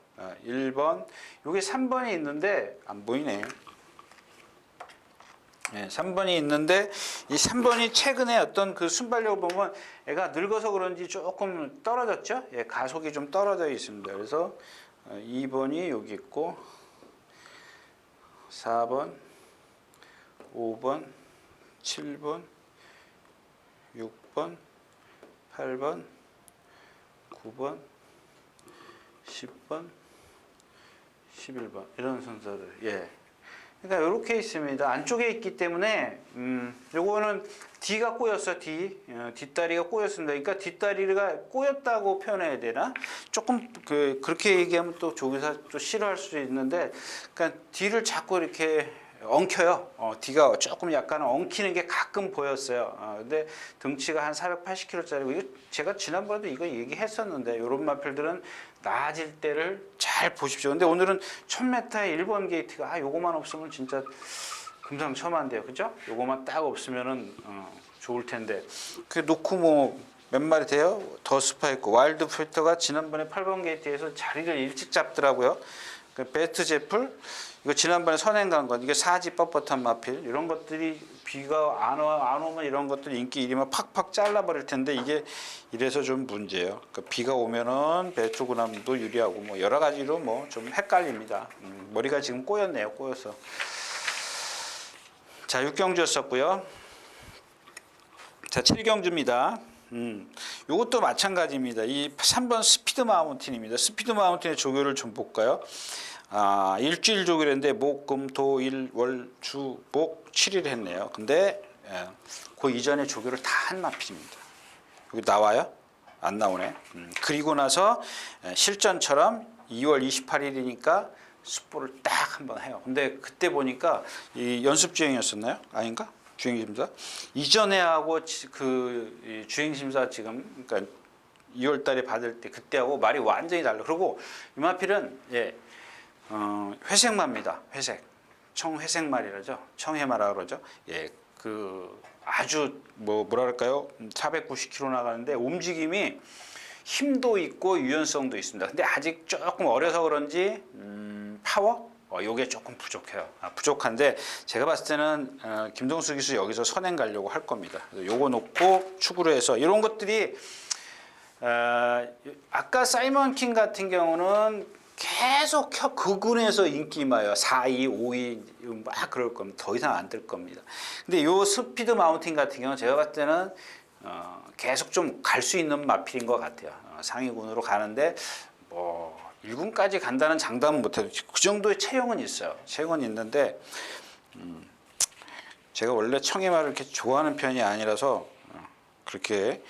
S1: 1번 요게 3번이 있는데 안 보이네. 3번이 있는데 이 3번이 최근에 어떤 그 순발력을 보면 애가 늙어서 그런지 조금 떨어졌죠? 가속이 좀 떨어져 있습니다. 그래서 2번이 여기 있고 4번, 5번, 7번, 6번, 8번, 9번, 10번, 11번 이런 순서를 그러니까 이렇게 있습니다. 안쪽에 있기 때문에 요거는 D가 꼬였어. 뒷다리가 꼬였습니다. 그러니까 뒷다리가 꼬였다고 표현해야 되나? 조금 그렇게 얘기하면 또 조교사 또 싫어할 수도 있는데, 그러니까 D를 자꾸 이렇게 엉켜요. D가 조금 약간 엉키는 게 가끔 보였어요. 근데 등치가 한 480kg짜리고, 이거 제가 지난번에도 이거 얘기했었는데, 이런 마필들은 나아질 때를 잘 보십시오. 근데 오늘은 1000m의 1번 게이트가 요거만 없으면 진짜 금상첨화인데요, 그죠? 요거만 딱 없으면은 좋을 텐데. 그 놓고 뭐 몇 마리 돼요? 더 스파이크, 와일드 필터가 지난번에 8번 게이트에서 자리를 일찍 잡더라고요. 그 베스트 제플, 이거 지난번에 선행 간 건, 이게 사지 뻣뻣한 마필, 이런 것들이 비가 안 오면 이런 것들 인기 1위면 팍팍 잘라버릴 텐데, 이게 이래서 좀 문제예요. 그러니까 비가 오면은 배추구남도 유리하고 뭐 여러 가지로 뭐 좀 헷갈립니다. 머리가 지금 꼬였네요, 꼬여서. 자, 6경주였었고요. 자, 7경주입니다. 요것도 마찬가지입니다. 이 3번 스피드 마운틴입니다. 스피드 마운틴의 조교를 좀 볼까요? 일주일 조교인데 목, 금, 토, 일, 월, 주, 목 7일 했네요. 근데 그 이전에 조교를 다 한 마필입니다. 여기 나와요? 안 나오네. 그리고 나서 실전처럼 2월 28일이니까 숫보를 딱 한번 해요. 근데 그때 보니까 이 연습 주행이었었나요? 아닌가? 주행심사? 이전에 하고 그 주행심사 지금 그러니까 2월 달에 받을 때 그때하고 말이 완전히 달라. 그리고 이 마필은 회색마입니다. 회색. 청회색말이라죠. 청해마라 그러죠. 그 아주 뭐랄까요? 490km 나가는데 움직임이 힘도 있고 유연성도 있습니다. 근데 아직 조금 어려서 그런지 파워? 요게 조금 부족해요. 부족한데 제가 봤을 때는 김동수 기수 여기서 선행 가려고 할 겁니다. 요거 놓고 축으로 해서 이런 것들이 아까 사이먼 킹 같은 경우는 계속 그군에서 인기 많아요. 4위, 5위 막 그럴 겁니다. 더 이상 안 뜰 겁니다. 근데 요 스피드 마운틴 같은 경우는 제가 봤을 때는 계속 좀 갈 수 있는 마필인 것 같아요. 상위군으로 가는데 뭐 1군까지 간다는 장담은 못해도 그 정도의 체형은 있어요. 체형은 있는데 제가 원래 청해마를 이렇게 좋아하는 편이 아니라서 그렇게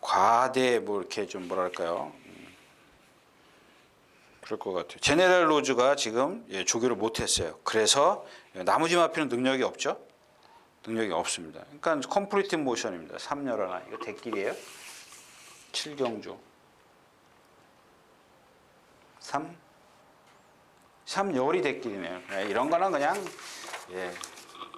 S1: 과대 뭐 이렇게 좀 뭐랄까요? 그럴 것 같아요. 제네럴 로즈가 지금 조교를 못했어요. 그래서 나머지 마필은 능력이 없죠. 능력이 없습니다. 그러니까 컴플리트 모션입니다. 3열 하나. 이거 대길이에요. 7경주. 3열이 대길이네요. 이런 거는 그냥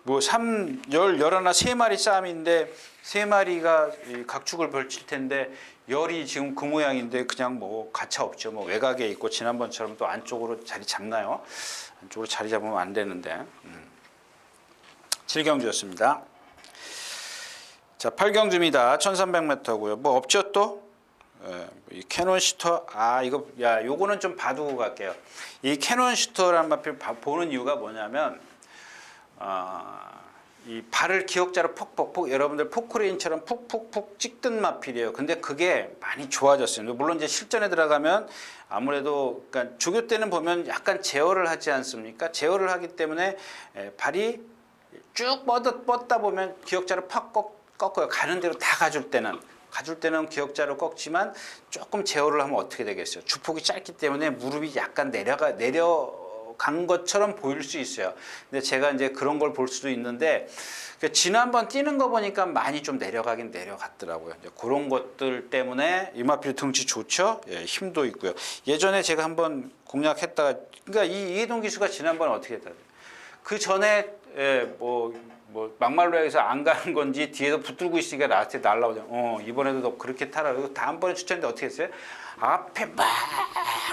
S1: 뭐 3열 하나 3마리 싸움인데 3마리가 각축을 벌칠 텐데 열이 지금 그 모양인데 그냥 뭐 가차 없죠. 뭐 외곽에 있고 지난번처럼 또 안쪽으로 자리 잡나요? 안쪽으로 자리 잡으면 안 되는데. 7경주였습니다. 자, 8경주입니다. 1300m고요. 뭐 없죠 또? 이 캐논 슈터, 요거는 좀 봐두고 갈게요. 이 캐논 슈터라는 마필 보는 이유가 뭐냐면, 이 발을 기역자로 퍽퍽퍽 여러분들 포크레인처럼 푹푹푹 찍던 마필이에요. 근데 그게 많이 좋아졌어요. 물론 이제 실전에 들어가면 아무래도 그러니까 조교 때는 보면 약간 제어를 하지 않습니까? 제어를 하기 때문에 발이 쭉 뻗다 보면 기역자로 팍 꺾어요. 가는 대로 다 가줄 때는 기역자로 꺾지만 조금 제어를 하면 어떻게 되겠어요? 주폭이 짧기 때문에 무릎이 약간 내려간 것처럼 보일 수 있어요. 근데 제가 이제 그런 걸 볼 수도 있는데 지난번 뛰는 거 보니까 많이 좀 내려가긴 내려갔더라고요. 이제 그런 것들 때문에 이마필 등치 좋죠? 힘도 있고요. 예전에 제가 한번 공략했다가 그러니까 이 이해동 기수가 지난번에 어떻게 했다? 그 전에 뭐 막말로 해서 안 가는 건지 뒤에서 붙들고 있으니까 나한테 날라오잖아. 이번에도 너 그렇게 타라. 그리고 다음번에 추천했는데 어떻게 했어요? 앞에 막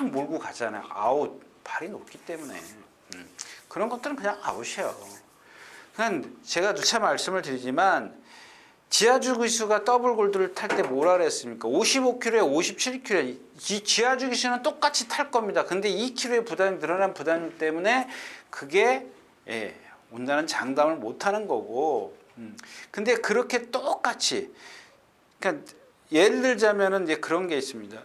S1: 몰고 가잖아요. 아웃. 발이 높기 때문에. 그런 것들은 그냥 아웃이에요. 그냥 제가 누차 말씀을 드리지만 지하주 기수가 더블 골드를 탈 때 뭐라 그랬습니까? 55kg에 57kg. 이 지하주 기수는 똑같이 탈 겁니다. 근데 2kg의 부담이 늘어난 부담 때문에 그게 온다는 장담을 못 하는 거고. 근데 그렇게 똑같이 그러니까 예를 들자면은 이제 그런 게 있습니다.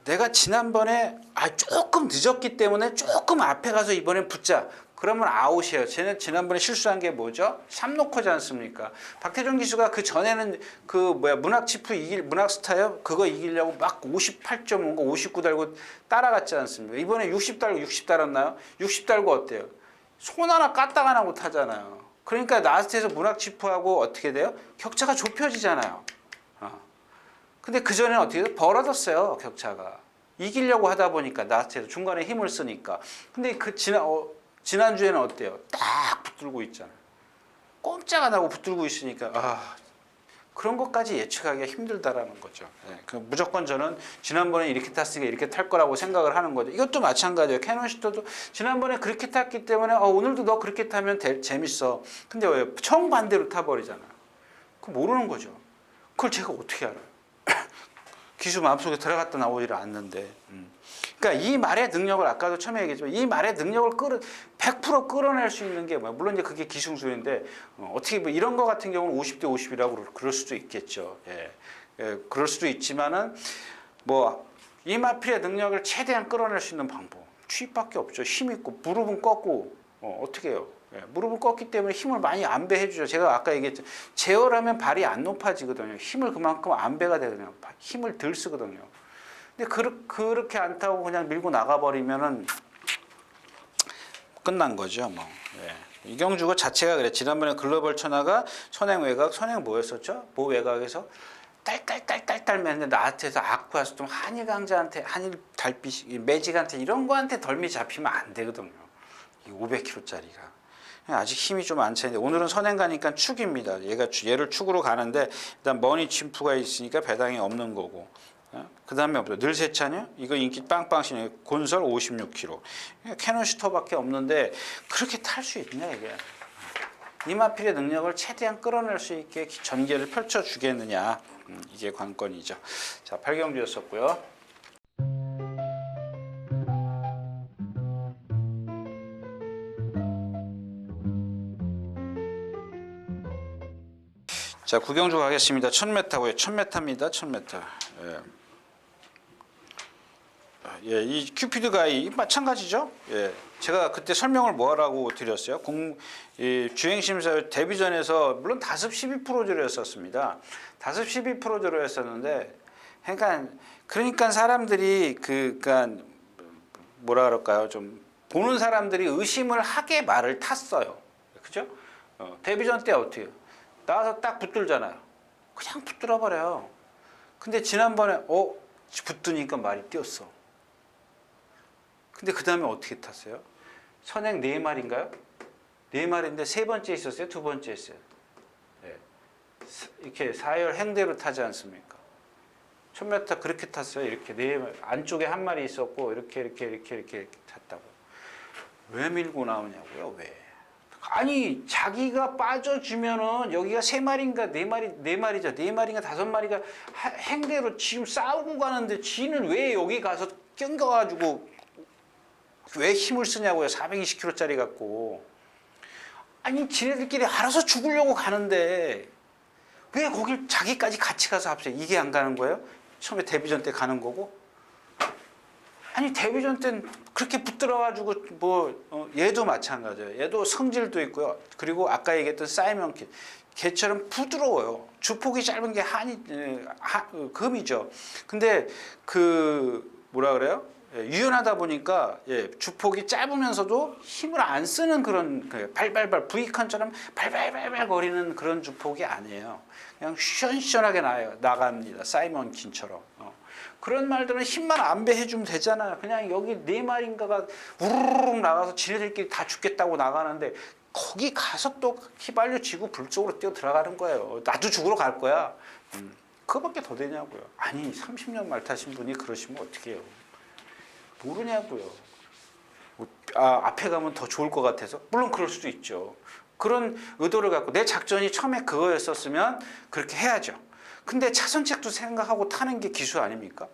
S1: 내가 지난번에 조금 늦었기 때문에 조금 앞에 가서 이번엔 붙자. 그러면 아웃이에요. 쟤는 지난번에 실수한 게 뭐죠? 샵노커지 않습니까? 박태종 기수가 그 전에는 문학치프 문학스타요? 그거 이기려고 막 58.5인가 59 달고 따라갔지 않습니까? 이번에 60 달고 60 달았나요? 60 달고 어때요? 손 하나 까딱하나 못 하잖아요. 그러니까 라스트에서 문학치프하고 어떻게 돼요? 격차가 좁혀지잖아요. 근데 그전에는 어떻게 돼요? 벌어졌어요. 격차가. 이기려고 하다 보니까 라스트에서 중간에 힘을 쓰니까. 근데 지난주에는 어때요? 딱 붙들고 있잖아요. 꼼짝 안 하고 붙들고 있으니까 그런 것까지 예측하기가 힘들다라는 거죠. 무조건 저는 지난번에 이렇게 탔으니까 이렇게 탈 거라고 생각을 하는 거죠. 이것도 마찬가지예요. 캐논시터도 지난번에 그렇게 탔기 때문에 오늘도 너 그렇게 타면 재밌어. 근데 왜 정반대로 타버리잖아요. 그거 모르는 거죠. 그걸 제가 어떻게 알아요? 기수 마음속에 들어갔다 나오지를 않는데. 그러니까 이 말의 능력을 아까도 처음에 얘기했지만 이 말의 능력을 100% 끌어낼 수 있는 게 뭐야? 물론 이제 그게 기승술인데 어떻게 이런 거 같은 경우는 50대 50이라고 그럴 수도 있겠죠. 그럴 수도 있지만은 이 마필의 능력을 최대한 끌어낼 수 있는 방법 취입밖에 없죠. 힘 있고 무릎은 꺾고 어떻게 해요? 무릎을 꺾기 때문에 힘을 많이 안배해 주죠. 제가 아까 얘기했죠. 제어하면 발이 안 높아지거든요. 힘을 그만큼 안배가 되거든요. 힘을 덜 쓰거든요. 근데 그렇게 안 타고 그냥 밀고 나가버리면은 끝난 거죠. 이경주 자체가 그래. 지난번에 글로벌 천하가 선행 외곽, 선행 뭐였었죠? 모 외곽에서 딸딸딸딸딸 맨날 나한테서 아쿠아스톰 한일 달빛 매직한테 이런 거한테 덜미 잡히면 안 되거든요. 이 500kg짜리가. 아직 힘이 좀 안 차는데 오늘은 선행 가니까 축입니다. 얘를 축으로 가는데 일단 머니 침프가 있으니까 배당이 없는 거고. 그 다음에 없죠. 늘세차냐? 이거 인기 빵빵시네. 곤설 56kg. 캐논시터밖에 없는데 그렇게 탈 수 있냐 이게. 이마필의 능력을 최대한 끌어낼 수 있게 전개를 펼쳐주겠느냐. 이게 관건이죠. 자, 8경주였었고요. 자, 9경주 가겠습니다. 1000m고요. 1000m입니다. 1000m. 이 큐피드 가이 마찬가지죠. 제가 그때 설명을 뭐라고 드렸어요? 주행심사 데뷔전에서 물론 다습 12%로 했었습니다. 다습 12%로 했었는데, 그러니까 사람들이 그러니까 뭐라 그럴까요? 좀 보는 사람들이 의심을 하게 말을 탔어요. 그죠? 데뷔전 때 어떻게 해요? 나와서 딱 붙들잖아요. 그냥 붙들어 버려요. 근데 지난번에 붙드니까 말이 뛰었어. 근데 그 다음에 어떻게 탔어요? 선행 4마리인가요? 4마리인데 세 번째 있었어요? 두 번째 했어요? 이렇게 4열 행대로 타지 않습니까? 1000m 그렇게 탔어요. 이렇게 안쪽에 한 마리 있었고 이렇게 탔다고. 왜 밀고 나오냐고요? 왜? 아니 자기가 빠져주면은 여기가 3마리인가 4마리죠. 4마리인가 5마리가 행대로 지금 싸우고 가는데 지는 왜 여기 가서 껴가지고 왜 힘을 쓰냐고요. 420kg짜리 갖고. 아니 지네들끼리 알아서 죽으려고 가는데 왜 거길 자기까지 같이 가서 합세요. 이게 안 가는 거예요? 처음에 데뷔전 때 가는 거고. 아니 데뷔전 때는 그렇게 붙들어가지고 얘도 마찬가지예요. 얘도 성질도 있고요. 그리고 아까 얘기했던 사이먼 걔처럼 부드러워요. 주폭이 짧은 게 금이죠. 근데 뭐라 그래요? 유연하다 보니까 주폭이 짧으면서도 힘을 안 쓰는 그런 발발발 V칸처럼 발발발발 거리는 그런 주폭이 아니에요. 그냥 시원시원하게 나갑니다. 사이먼 킨처럼. 그런 말들은 힘만 안배해주면 되잖아요. 그냥 여기 4마리인가가 우르르 나가서 지네들끼리 다 죽겠다고 나가는데 거기 가서 또 휘발유 지고 불 쪽으로 뛰어 들어가는 거예요. 나도 죽으러 갈 거야. 그거밖에 더 되냐고요. 아니 30년 말 타신 분이 그러시면 어떻게 해요. 모르냐고요. 앞에 가면 더 좋을 것 같아서? 물론 그럴 수도 있죠. 그런 의도를 갖고 내 작전이 처음에 그거였었으면 그렇게 해야죠. 근데 차선책도 생각하고 타는 게 기술 아닙니까?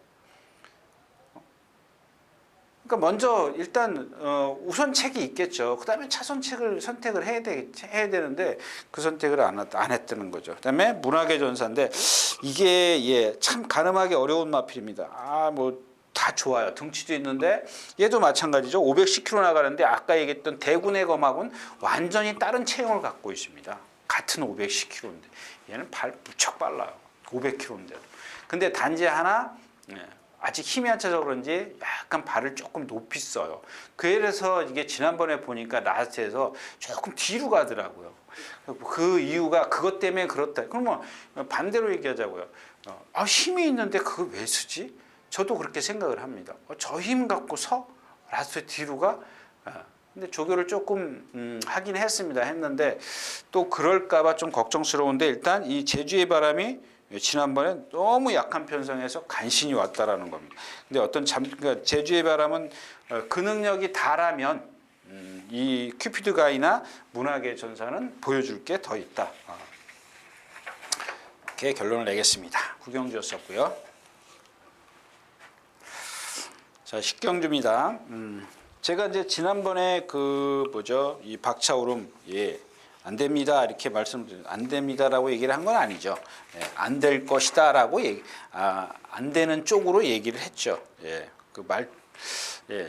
S1: 그러니까 먼저 일단 우선책이 있겠죠. 그다음에 차선책을 선택을 해야 되는데 그 선택을 안 했다는 거죠. 그다음에 문학의 전사인데 이게 참 가늠하기 어려운 마필입니다. 뭐 다 좋아요. 등치도 있는데 얘도 마찬가지죠. 510km 나가는데 아까 얘기했던 대군의 검하고는 완전히 다른 체형을 갖고 있습니다. 같은 510km인데 얘는 발 무척 빨라요. 500km인데도. 근데 단지 하나 아직 힘이 안 차서 그런지 약간 발을 조금 높이 써요. 그래서 이게 지난번에 보니까 라스트에서 조금 뒤로 가더라고요. 그 이유가 그것 때문에 그렇다. 그러면 반대로 얘기하자고요. 힘이 있는데 그걸 왜 쓰지? 저도 그렇게 생각을 합니다. 저 힘 갖고서 라스트 뒤로 가? 근데 조교를 조금 하긴 했는데 또 그럴까봐 좀 걱정스러운데 일단 이 제주의 바람이 지난번에 너무 약한 편성에서 간신히 왔다라는 겁니다. 근데 그러니까 제주의 바람은 그 능력이 다라면 이 큐피드 가이나 문학의 전사는 보여줄 게 더 있다. 이렇게 결론을 내겠습니다. 구경주였었고요. 자, 식경주입니다. 제가 이제 지난번에 이 박차오름 안 됩니다 이렇게 말씀드렸는데 안 됩니다라고 얘기를 한 건 아니죠. 안 될 것이다라고 안 되는 쪽으로 얘기를 했죠.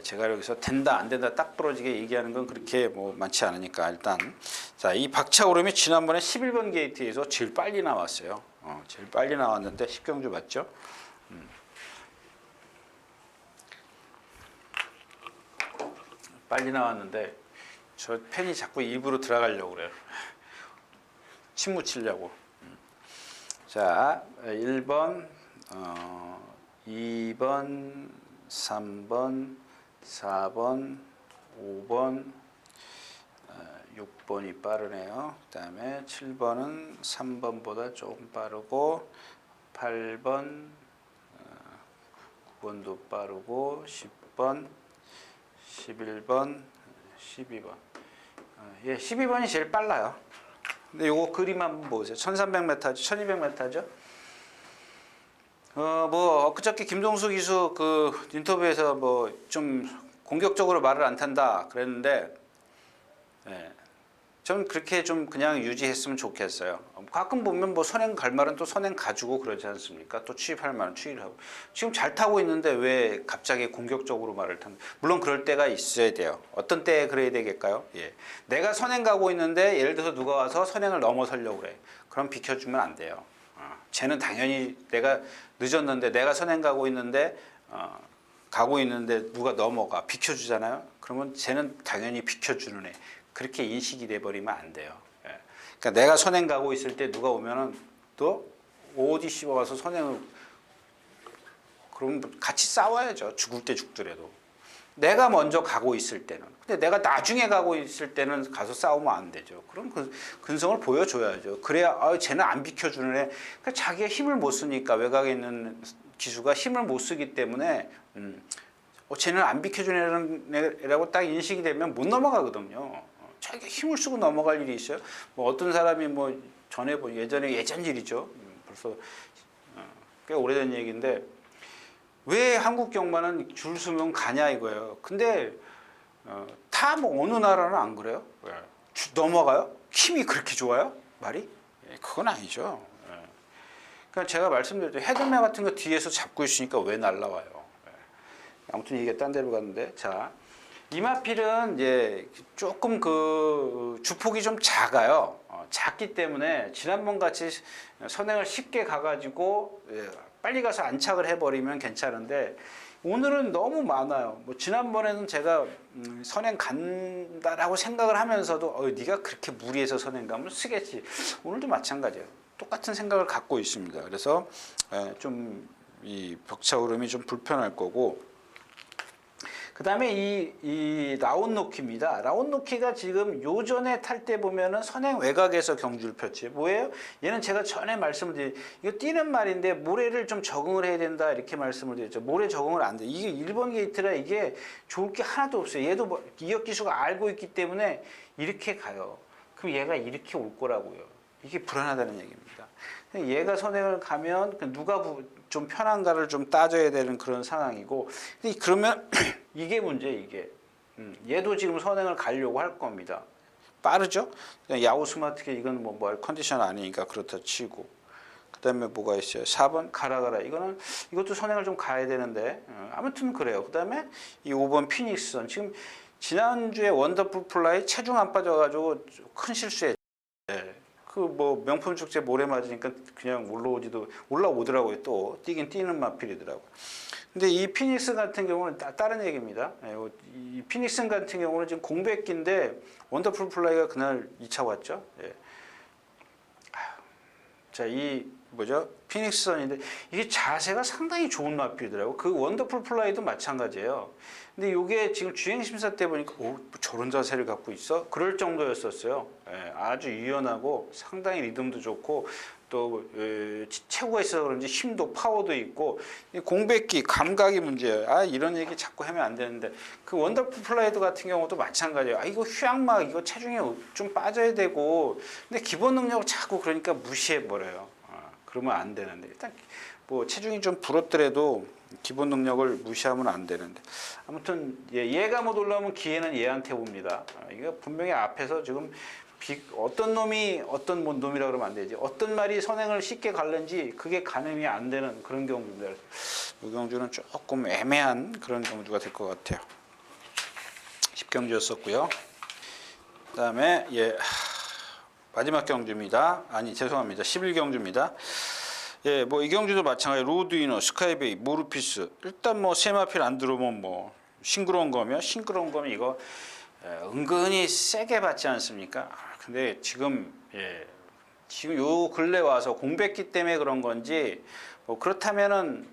S1: 제가 여기서 된다 안 된다 딱 부러지게 얘기하는 건 그렇게 뭐 많지 않으니까 일단 자, 이 박차오름이 지난번에 11번 게이트에서 제일 빨리 나왔어요. 제일 빨리 나왔는데 식경주 맞죠? 빨리 나왔는데 저 펜이 자꾸 입으로 들어가려고 그래요. 침 묻히려고. 자, 1번, 2번, 3번, 4번, 5번, 6번이 빠르네요. 그 다음에 7번은 3번보다 조금 빠르고 8번, 9번도 빠르고 10번, 11번, 12번. 12번이 제일 빨라요. 근데 요거 그림 한번 보세요. 1300m죠. 1200m죠. 엊그저께 김동수 기수 그 인터뷰에서 뭐 좀 공격적으로 말을 안 탄다 그랬는데, 전 그렇게 좀 그냥 유지했으면 좋겠어요. 가끔 보면 뭐 선행 갈 말은 또 선행 가지고 그러지 않습니까? 또 추입할 말은 추입을 하고. 지금 잘 타고 있는데 왜 갑자기 공격적으로 말을 탄다? 물론 그럴 때가 있어야 돼요. 어떤 때에 그래야 되겠까요? 내가 선행 가고 있는데 예를 들어서 누가 와서 선행을 넘어서려고 그래. 그럼 비켜주면 안 돼요. 쟤는 당연히 내가 늦었는데 내가 선행 가고 있는데 누가 넘어가 비켜주잖아요. 그러면 쟤는 당연히 비켜주는 애. 그렇게 인식이 돼버리면 안 돼요. 그러니까 내가 선행 가고 있을 때 누가 오면은 또 어디 씹어와서 선행을 그럼 같이 싸워야죠. 죽을 때 죽더라도. 내가 먼저 가고 있을 때는. 근데 내가 나중에 가고 있을 때는 가서 싸우면 안 되죠. 그럼 그 근성을 보여줘야죠. 그래야 쟤는 안 비켜주는 애. 그러니까 자기가 힘을 못 쓰니까 외곽에 있는 기수가 힘을 못 쓰기 때문에 쟤는 안 비켜주는 애라고 딱 인식이 되면 못 넘어가거든요. 자기가 힘을 쓰고 넘어갈 일이 있어요. 뭐 어떤 사람이 뭐 예전 일이죠. 벌써 꽤 오래된 얘기인데 왜 한국 경마는 줄 서면 가냐 이거예요. 근데 다 뭐 어느 나라는 안 그래요? 넘어가요? 힘이 그렇게 좋아요? 말이? 그건 아니죠. 그러니까 제가 말씀드렸죠. 헤드맨 같은 거 뒤에서 잡고 있으니까 왜 날라와요? 아무튼 이게 딴 데로 갔는데 자. 이마필은 이제 조금 그 주폭이 좀 작아요. 작기 때문에 지난번 같이 선행을 쉽게 가가지고 빨리 가서 안착을 해버리면 괜찮은데 오늘은 너무 많아요. 뭐 지난번에는 제가 선행 간다라고 생각을 하면서도 네가 그렇게 무리해서 선행 가면 쓰겠지. 오늘도 마찬가지예요. 똑같은 생각을 갖고 있습니다. 그래서 좀 이 벽차오름이 좀 불편할 거고. 그 다음에 이 라운노키입니다. 라운노키가 지금 요전에 탈 때 보면은 선행 외곽에서 경주를 폈지. 뭐예요? 얘는 제가 전에 말씀을 드린, 이거 뛰는 말인데 모래를 좀 적응을 해야 된다 이렇게 말씀을 드렸죠. 모래 적응을 안 돼. 이게 1번 게이트라 이게 좋을 게 하나도 없어요. 얘도 뭐 이혁 기수가 알고 있기 때문에 이렇게 가요. 그럼 얘가 이렇게 올 거라고요. 이게 불안하다는 얘기입니다. 얘가 선행을 가면 누가 좀 편한가를 좀 따져야 되는 그런 상황이고, 근데 그러면 이게 문제 이게. 얘도 지금 선행을 가려고 할 겁니다. 빠르죠? 그냥 야후 스마트게 이건 뭐 컨디션 아니니까 그렇다 치고. 그다음에 뭐가 있어요? 4번 가라. 이것도 선행을 좀 가야 되는데 아무튼 그래요. 그다음에 이 5번 피닉스선 지금 지난주에 원더풀 플라이 체중 안 빠져가지고 큰 실수했죠. 그 뭐 명품 축제 모래 맞으니까 그냥 올라오더라고요. 또 뛰긴 뛰는 마필이더라고요. 근데 이 피닉스 같은 경우는 다른 얘기입니다. 이 피닉스 같은 경우는 지금 공백기인데 원더풀 플라이가 그날 2차 왔죠. 예. 자, 이 뭐죠? 피닉스선인데 이게 자세가 상당히 좋은 마필이더라고. 그 원더풀 플라이도 마찬가지예요. 근데 이게 지금 주행 심사 때 보니까 저런 자세를 갖고 있어? 그럴 정도였었어요. 예, 아주 유연하고 상당히 리듬도 좋고 또 체구가 있어서 그런지 힘도 파워도 있고 공백기 감각이 문제예요. 이런 얘기 자꾸 하면 안 되는데 그 원더풀 플라이드 같은 경우도 마찬가지예요. 이거 휴양막 이거 체중이 좀 빠져야 되고 근데 기본 능력을 자꾸 그러니까 무시해 버려요. 그러면 안 되는데 일단 뭐 체중이 좀 불었더라도 기본 능력을 무시하면 안 되는데 아무튼 얘가 못 올라오면 기회는 얘한테 옵니다. 이거 분명히 앞에서 지금 어떤 놈이 어떤 놈이라 그러면 안 되지. 어떤 말이 선행을 쉽게 갈는지 그게 가늠이 안 되는 그런 경주입니다. 이 경주는 조금 애매한 그런 경주가 될 것 같아요. 10경주였었고요. 그다음에 마지막 경주입니다. 죄송합니다. 11경주입니다. 예, 뭐 이 경주도 마찬가지. 로드위너, 스카이베이, 모르피스. 일단 뭐 세마필 안 들어오면 뭐 싱그러운 거면 이거 은근히 세게 받지 않습니까? 근데 지금 요 근래 와서 공백기 때문에 그런 건지 뭐 그렇다면은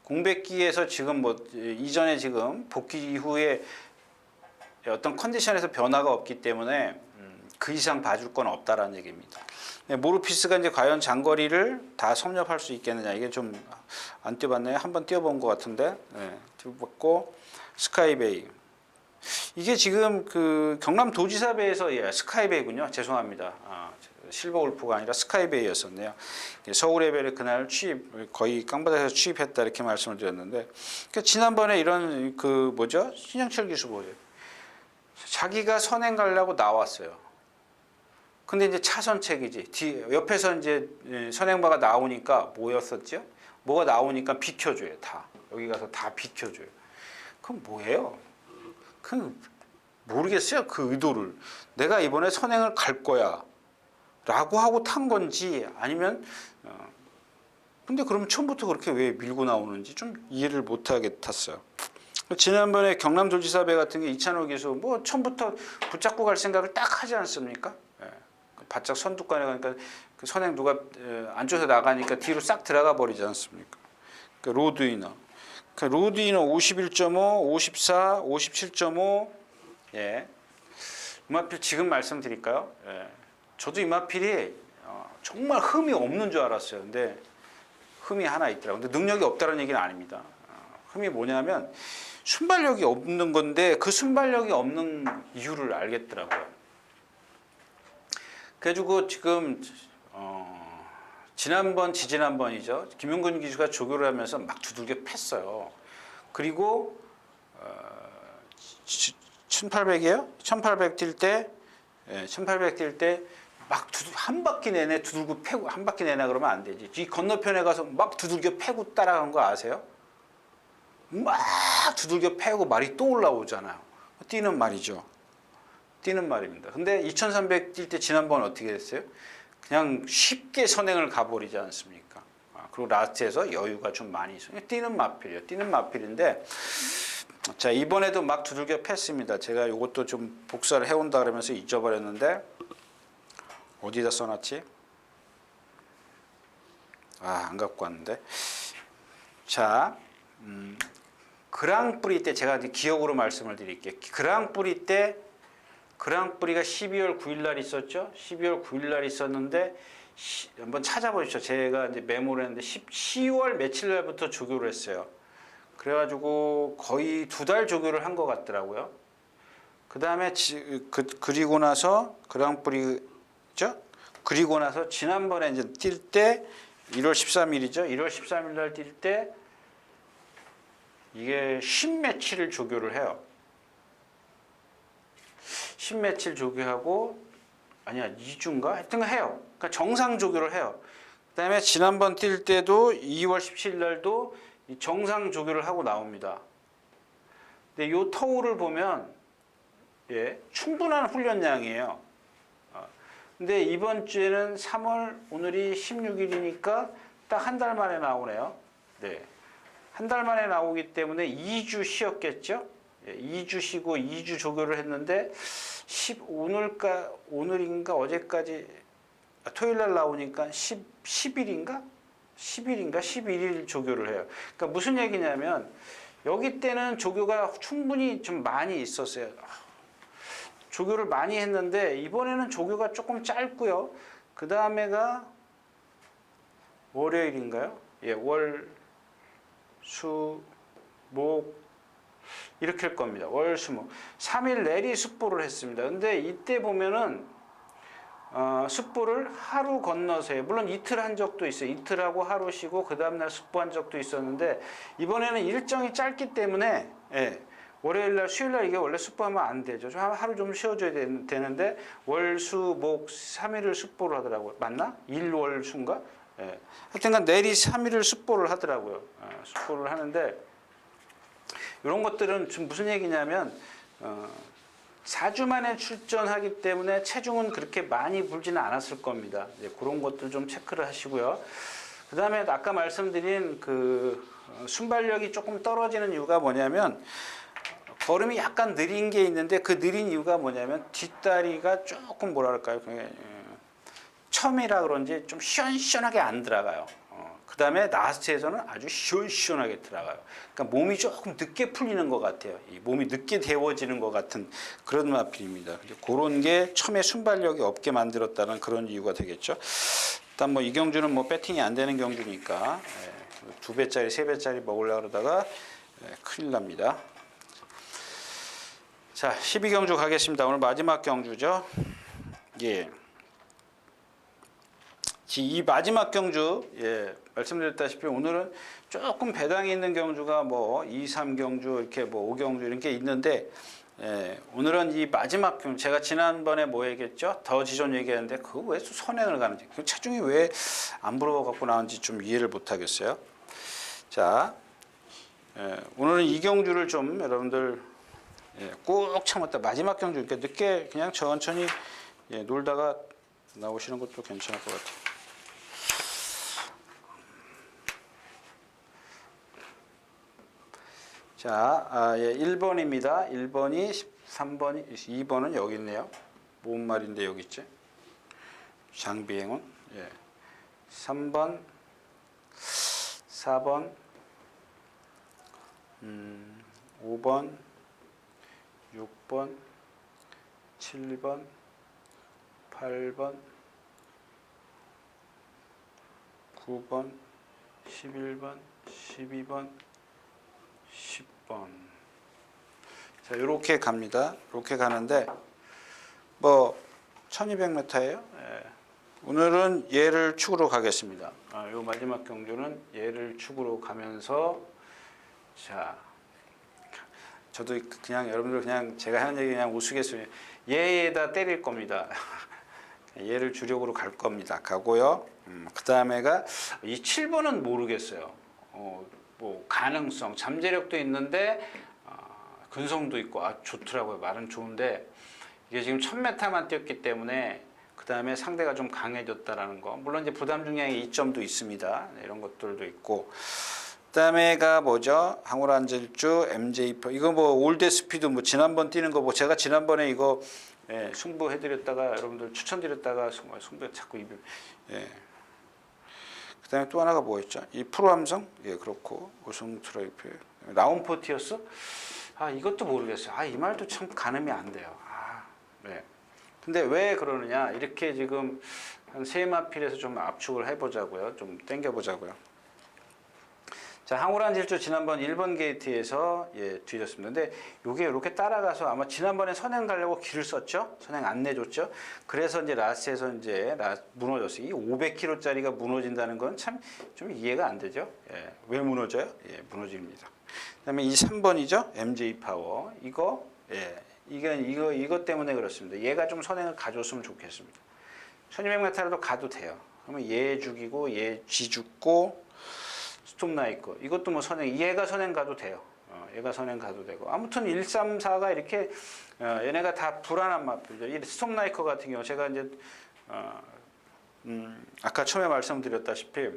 S1: 공백기에서 지금 뭐 이전에 지금 복귀 이후에 어떤 컨디션에서 변화가 없기 때문에 그 이상 봐줄 건 없다라는 얘기입니다. 모르피스가 이제 과연 장거리를 다 섭렵할 수 있겠느냐 이게 좀 안 뛰어봤네요. 한번 뛰어본 것 같은데 뛰어봤고 스카이베이 이게 지금 그 경남도지사배에서 스카이베이군요. 죄송합니다. 실버울프가 아니라 스카이베이였었네요. 서울예배를 그날 거의 깡바닥에서 취입했다 이렇게 말씀을 드렸는데 그러니까 지난번에 이런 그 신영철 기수 보세요. 자기가 선행 가려고 나왔어요. 근데 이제 차선책이지. 옆에서 이제 선행바가 나오니까 뭐였었죠? 뭐가 나오니까 비켜줘요. 다. 여기 가서 다 비켜줘요. 그럼 뭐예요? 모르겠어요. 그 의도를. 내가 이번에 선행을 갈 거야. 라고 하고 탄 건지 아니면 근데 그러면 처음부터 그렇게 왜 밀고 나오는지 좀 이해를 못하게 탔어요. 지난번에 경남도지사배 같은 게 이찬호 기수 뭐 처음부터 붙잡고 갈 생각을 딱 하지 않습니까? 바짝 선두간에 가니까 그 선행 누가 안쪽에서 나가니까 뒤로 싹 들어가 버리지 않습니까? 그러니까 로드위너. 로드위너 51.5, 54, 57.5. 이마필 지금 말씀드릴까요? 저도 이마필이 정말 흠이 없는 줄 알았어요. 근데 흠이 하나 있더라고요. 근데 능력이 없다는 얘기는 아닙니다. 흠이 뭐냐면 순발력이 없는 건데 그 순발력이 없는 이유를 알겠더라고요. 그래가지고 지금 지지난번이죠. 김용근 기수가 조교를 하면서 막 두들겨 팼어요. 그리고 1800이에요? 1800 뛸 때 막 한 바퀴 내내 두들겨 패고 한 바퀴 내내 그러면 안 되지. 이 건너편에 가서 막 두들겨 패고 따라간 거 아세요? 막 두들겨 패고 말이 또 올라오잖아요. 뛰는 말이죠. 뛰는 말입니다. 근데 2300 뛸 때 지난번 어떻게 됐어요? 그냥 쉽게 선행을 가버리지 않습니까? 그리고 라스트에서 여유가 좀 많이 있어요. 뛰는 마필이에요. 뛰는 마필인데 자 이번에도 막 두들겨 팼습니다. 제가 이것도 좀 복사를 해온다 그러면서 잊어버렸는데 어디다 써놨지? 안 갖고 왔는데 자 그랑프리 때 제가 기억으로 말씀을 드릴게요. 그랑프리가 12월 9일 날 있었죠? 12월 9일 날 있었는데 한번 찾아보십시오. 제가 이제 메모를 했는데 10월 며칠 날부터 조교를 했어요. 그래가지고 거의 2달 조교를 한 것 같더라고요. 그 다음에 그리고 나서 그랑프리죠? 그리고 나서 지난번에 이제 뛸 때 1월 13일이죠. 1월 13일 날 뛸 때 이게 10매치를 조교를 해요. 10매치를 조교하고 아니야 2주인가? 하여튼 해요. 그러니까 정상 조교를 해요. 그다음에 지난번 뛸 때도 2월 17일 날도 정상 조교를 하고 나옵니다. 근데 요 터울을 보면 예, 충분한 훈련량이에요. 근데 이번 주에는 3월 오늘이 16일이니까 딱 한 달 만에 나오네요. 네. 한 달 만에 나오기 때문에 2주 쉬었겠죠? 예, 2주 쉬고 2주 조교를 했는데 오늘인가 어제까지 토요일 날 나오니까 10일인가? 10일인가? 11일 조교를 해요. 그러니까 무슨 얘기냐면 여기 때는 조교가 충분히 좀 많이 있었어요. 조교를 많이 했는데 이번에는 조교가 조금 짧고요. 그 다음에가 월요일인가요? 예, 월, 수, 목 이렇게 할 겁니다. 월, 수, 목 3일 내리 숙보를 했습니다. 근데 이때 보면은 숙보를 하루 건너서 해요. 물론 이틀 한 적도 있어요. 이틀하고 하루 쉬고 그 다음날 숙보한 적도 있었는데 이번에는 일정이 짧기 때문에 예, 월요일날 수요일날 이게 원래 숙보하면 안 되죠. 하루 좀 쉬어줘야 되는데 월, 수, 목 3일을 숙보를 하더라고요. 맞나? 일, 월, 수인가? 예. 하여튼간 내리 3일을 숙보를 하더라고요. 숙보를 하는데 이런 것들은 지금 무슨 얘기냐면 4주 만에 출전하기 때문에 체중은 그렇게 많이 불지는 않았을 겁니다. 예, 그런 것들 좀 체크를 하시고요. 그 다음에 아까 말씀드린 그 순발력이 조금 떨어지는 이유가 뭐냐면 걸음이 약간 느린 게 있는데 그 느린 이유가 뭐냐면 뒷다리가 조금 뭐랄까요? 처음이라 그런지 좀 시원시원하게 안 들어가요. 그 다음에 라스트에서는 아주 시원시원하게 들어가요. 그러니까 몸이 조금 늦게 풀리는 것 같아요. 이 몸이 늦게 데워지는 것 같은 그런 마필입니다. 그런 게 처음에 순발력이 없게 만들었다는 그런 이유가 되겠죠. 일단 뭐 이 경주는 뭐 배팅이 안 되는 경주니까 2배짜리, 3배짜리 먹으려고 그러다가 큰일 납니다. 자, 12경주 가겠습니다. 오늘 마지막 경주죠. 예. 이 마지막 경주, 예, 말씀드렸다시피 오늘은 조금 배당이 있는 경주가 뭐 2, 3경주, 이렇게 뭐 5경주 이런 게 있는데, 예, 오늘은 이 마지막 경주, 제가 지난번에 뭐 얘기했죠? 더 지존 얘기했는데, 그거 왜 선행을 가는지, 그 체중이 왜 안 불어 갖고 나오는지 좀 이해를 못 하겠어요. 자, 예, 오늘은 이 경주를 좀 여러분들 예, 꾹 참았다. 마지막 경주, 이렇게 늦게 그냥 천천히 예, 놀다가 나오시는 것도 괜찮을 것 같아요. 자, 예, 1번입니다. 1번이 13번이 2번은 여기 있네요. 뭔 말인데 여기 있지? 장비행운. 예. 3번, 4번, 5번, 6번, 7번, 8번, 9번, 11번, 12번, 10번. 자, 이렇게 갑니다. 이렇게 가는데 뭐 1200m예요. 예. 오늘은 얘를 축으로 가겠습니다. 요 마지막 경주는 얘를 축으로 가면서 자, 저도 그냥 여러분들 그냥 제가 하는 얘기 그냥 우스갯소리 얘에다 때릴 겁니다. 얘를 주력으로 갈 겁니다. 가고요. 그 다음에가 이 7번은 모르겠어요. 뭐 가능성, 잠재력도 있는데 근성도 있고 좋더라고요. 말은 좋은데 이게 지금 1000m만 뛰었기 때문에 그 다음에 상대가 좀 강해졌다라는 거. 물론 이제 부담 중량의 이점도 있습니다. 이런 것들도 있고. 그다음에가 뭐죠? 항우란질주, MJ4 이거 뭐 올드 스피드 뭐 지난번 뛰는 거 뭐 제가 지난번에 이거 예, 승부해드렸다가 여러분들 추천드렸다가 승부에 자꾸 예. 그다음에 또 하나가 뭐였죠? 이 프로함성 예 그렇고 우승 트로이프 라운포티어스 이것도 모르겠어요. 이 말도 참 가늠이 안 돼요. 네. 근데 왜 그러느냐 이렇게 지금 한 세 마필에서 좀 압축을 해보자고요. 좀 당겨보자고요. 자, 항우란 질주 지난번 1번 게이트에서 뒤졌습니다. 근데 이게 이렇게 따라가서 아마 지난번에 선행 가려고 길을 썼죠? 선행 안 내줬죠? 그래서 이제 라스에서 이제 무너졌어요. 이 500kg짜리가 무너진다는 건 참 좀 이해가 안 되죠? 예, 왜 무너져요? 예, 무너집니다. 그다음에 이 3번이죠? MJ 파워. 이거, 이거 때문에 그렇습니다. 얘가 좀 선행을 가줬으면 좋겠습니다. 1200m라도 가도 돼요. 그러면 얘 죽이고, 얘 쥐 죽고, 스톱 나이거 이것도 뭐 선행, 얘가 선행 가도 돼요. 얘가 선행 가도 되고. 아무튼 1, 3, 4가 이렇게, 얘네가 다 불안한 마필이죠. 이 스톱 나이거 같은 경우, 제가 이제, 아까 처음에 말씀드렸다시피,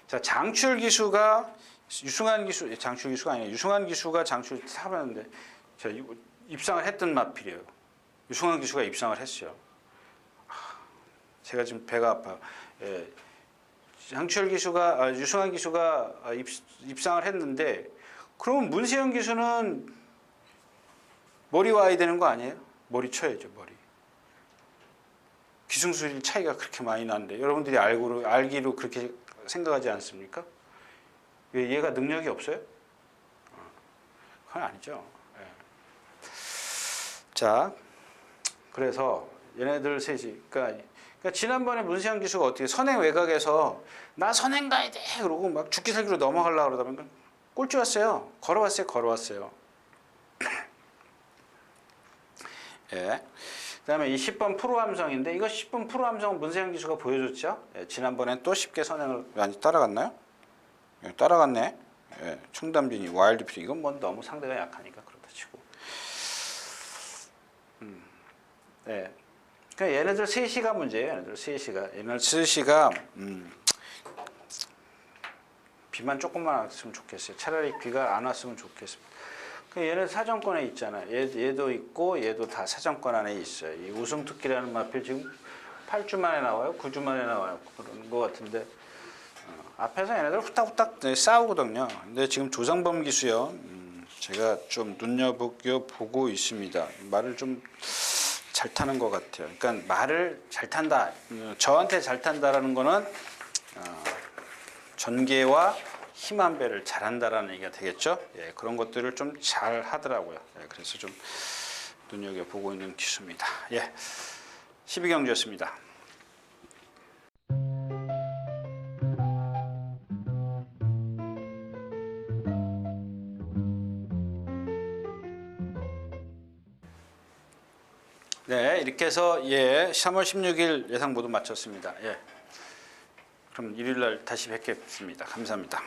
S1: 자, 장출 기수가, 유승환 기수, 장출 기수가 아니에요. 유승환 기수가 장출 타봤는데, 자, 입상을 했던 마필이에요. 유승환 기수가 입상을 했어요. 제가 지금 배가 아파요. 예. 장철 기수가 유승환 기수가 입상을 했는데 그러면 문세영 기수는 머리 와야 되는 거 아니에요? 머리 쳐야죠, 머리. 기승술 차이가 그렇게 많이 나는데 여러분들이 알기로 그렇게 생각하지 않습니까? 왜 얘가 능력이 없어요? 그건 아니죠. 예. 자, 그래서 얘네들 셋이 그러니까 지난번에 문세영 기수가 어떻게 선행 외곽에서 나 선행 가야 돼 그러고 막 죽기 살기로 넘어가려고 그러다 보니까 꼴찌 왔어요. 걸어왔어요. 예. 그다음에 이 10번 프로 함성인데 이거 10번 프로 함성은 문세영 기수가 보여줬죠. 예. 지난번엔 또 쉽게 선행을 많이 따라갔나요? 예, 따라갔네. 예. 청담진이 와일드필 이건 뭐 너무 상대가 약하니까 그렇다 치고. 네. 그러니까 얘네들 3시가 문제예요. 얘네들 3시가 비만 조금만 왔으면 좋겠어요. 차라리 비가 안 왔으면 좋겠습니다. 그러니까 얘네 사정권에 있잖아요. 얘도 있고 얘도 다 사정권 안에 있어요. 이 우승특기라는 마필 지금 8주 만에 나와요. 9주 만에 나와요. 그런 것 같은데 앞에서 얘네들 후딱후딱 싸우거든요. 근데 지금 조상범 기수요. 제가 좀 눈여겨보고 있습니다. 말을 좀 잘 타는 것 같아요. 그러니까 말을 잘 탄다. 저한테 잘 탄다라는 거는 전개와 힘 안배를 잘한다라는 얘기가 되겠죠. 예, 그런 것들을 좀 잘 하더라고요. 예, 그래서 좀 눈여겨보고 있는 기수입니다. 예, 12경주였습니다. 네, 이렇게 해서 3월 16일 예상 모두 마쳤습니다. 예. 그럼 일요일 날 다시 뵙겠습니다. 감사합니다.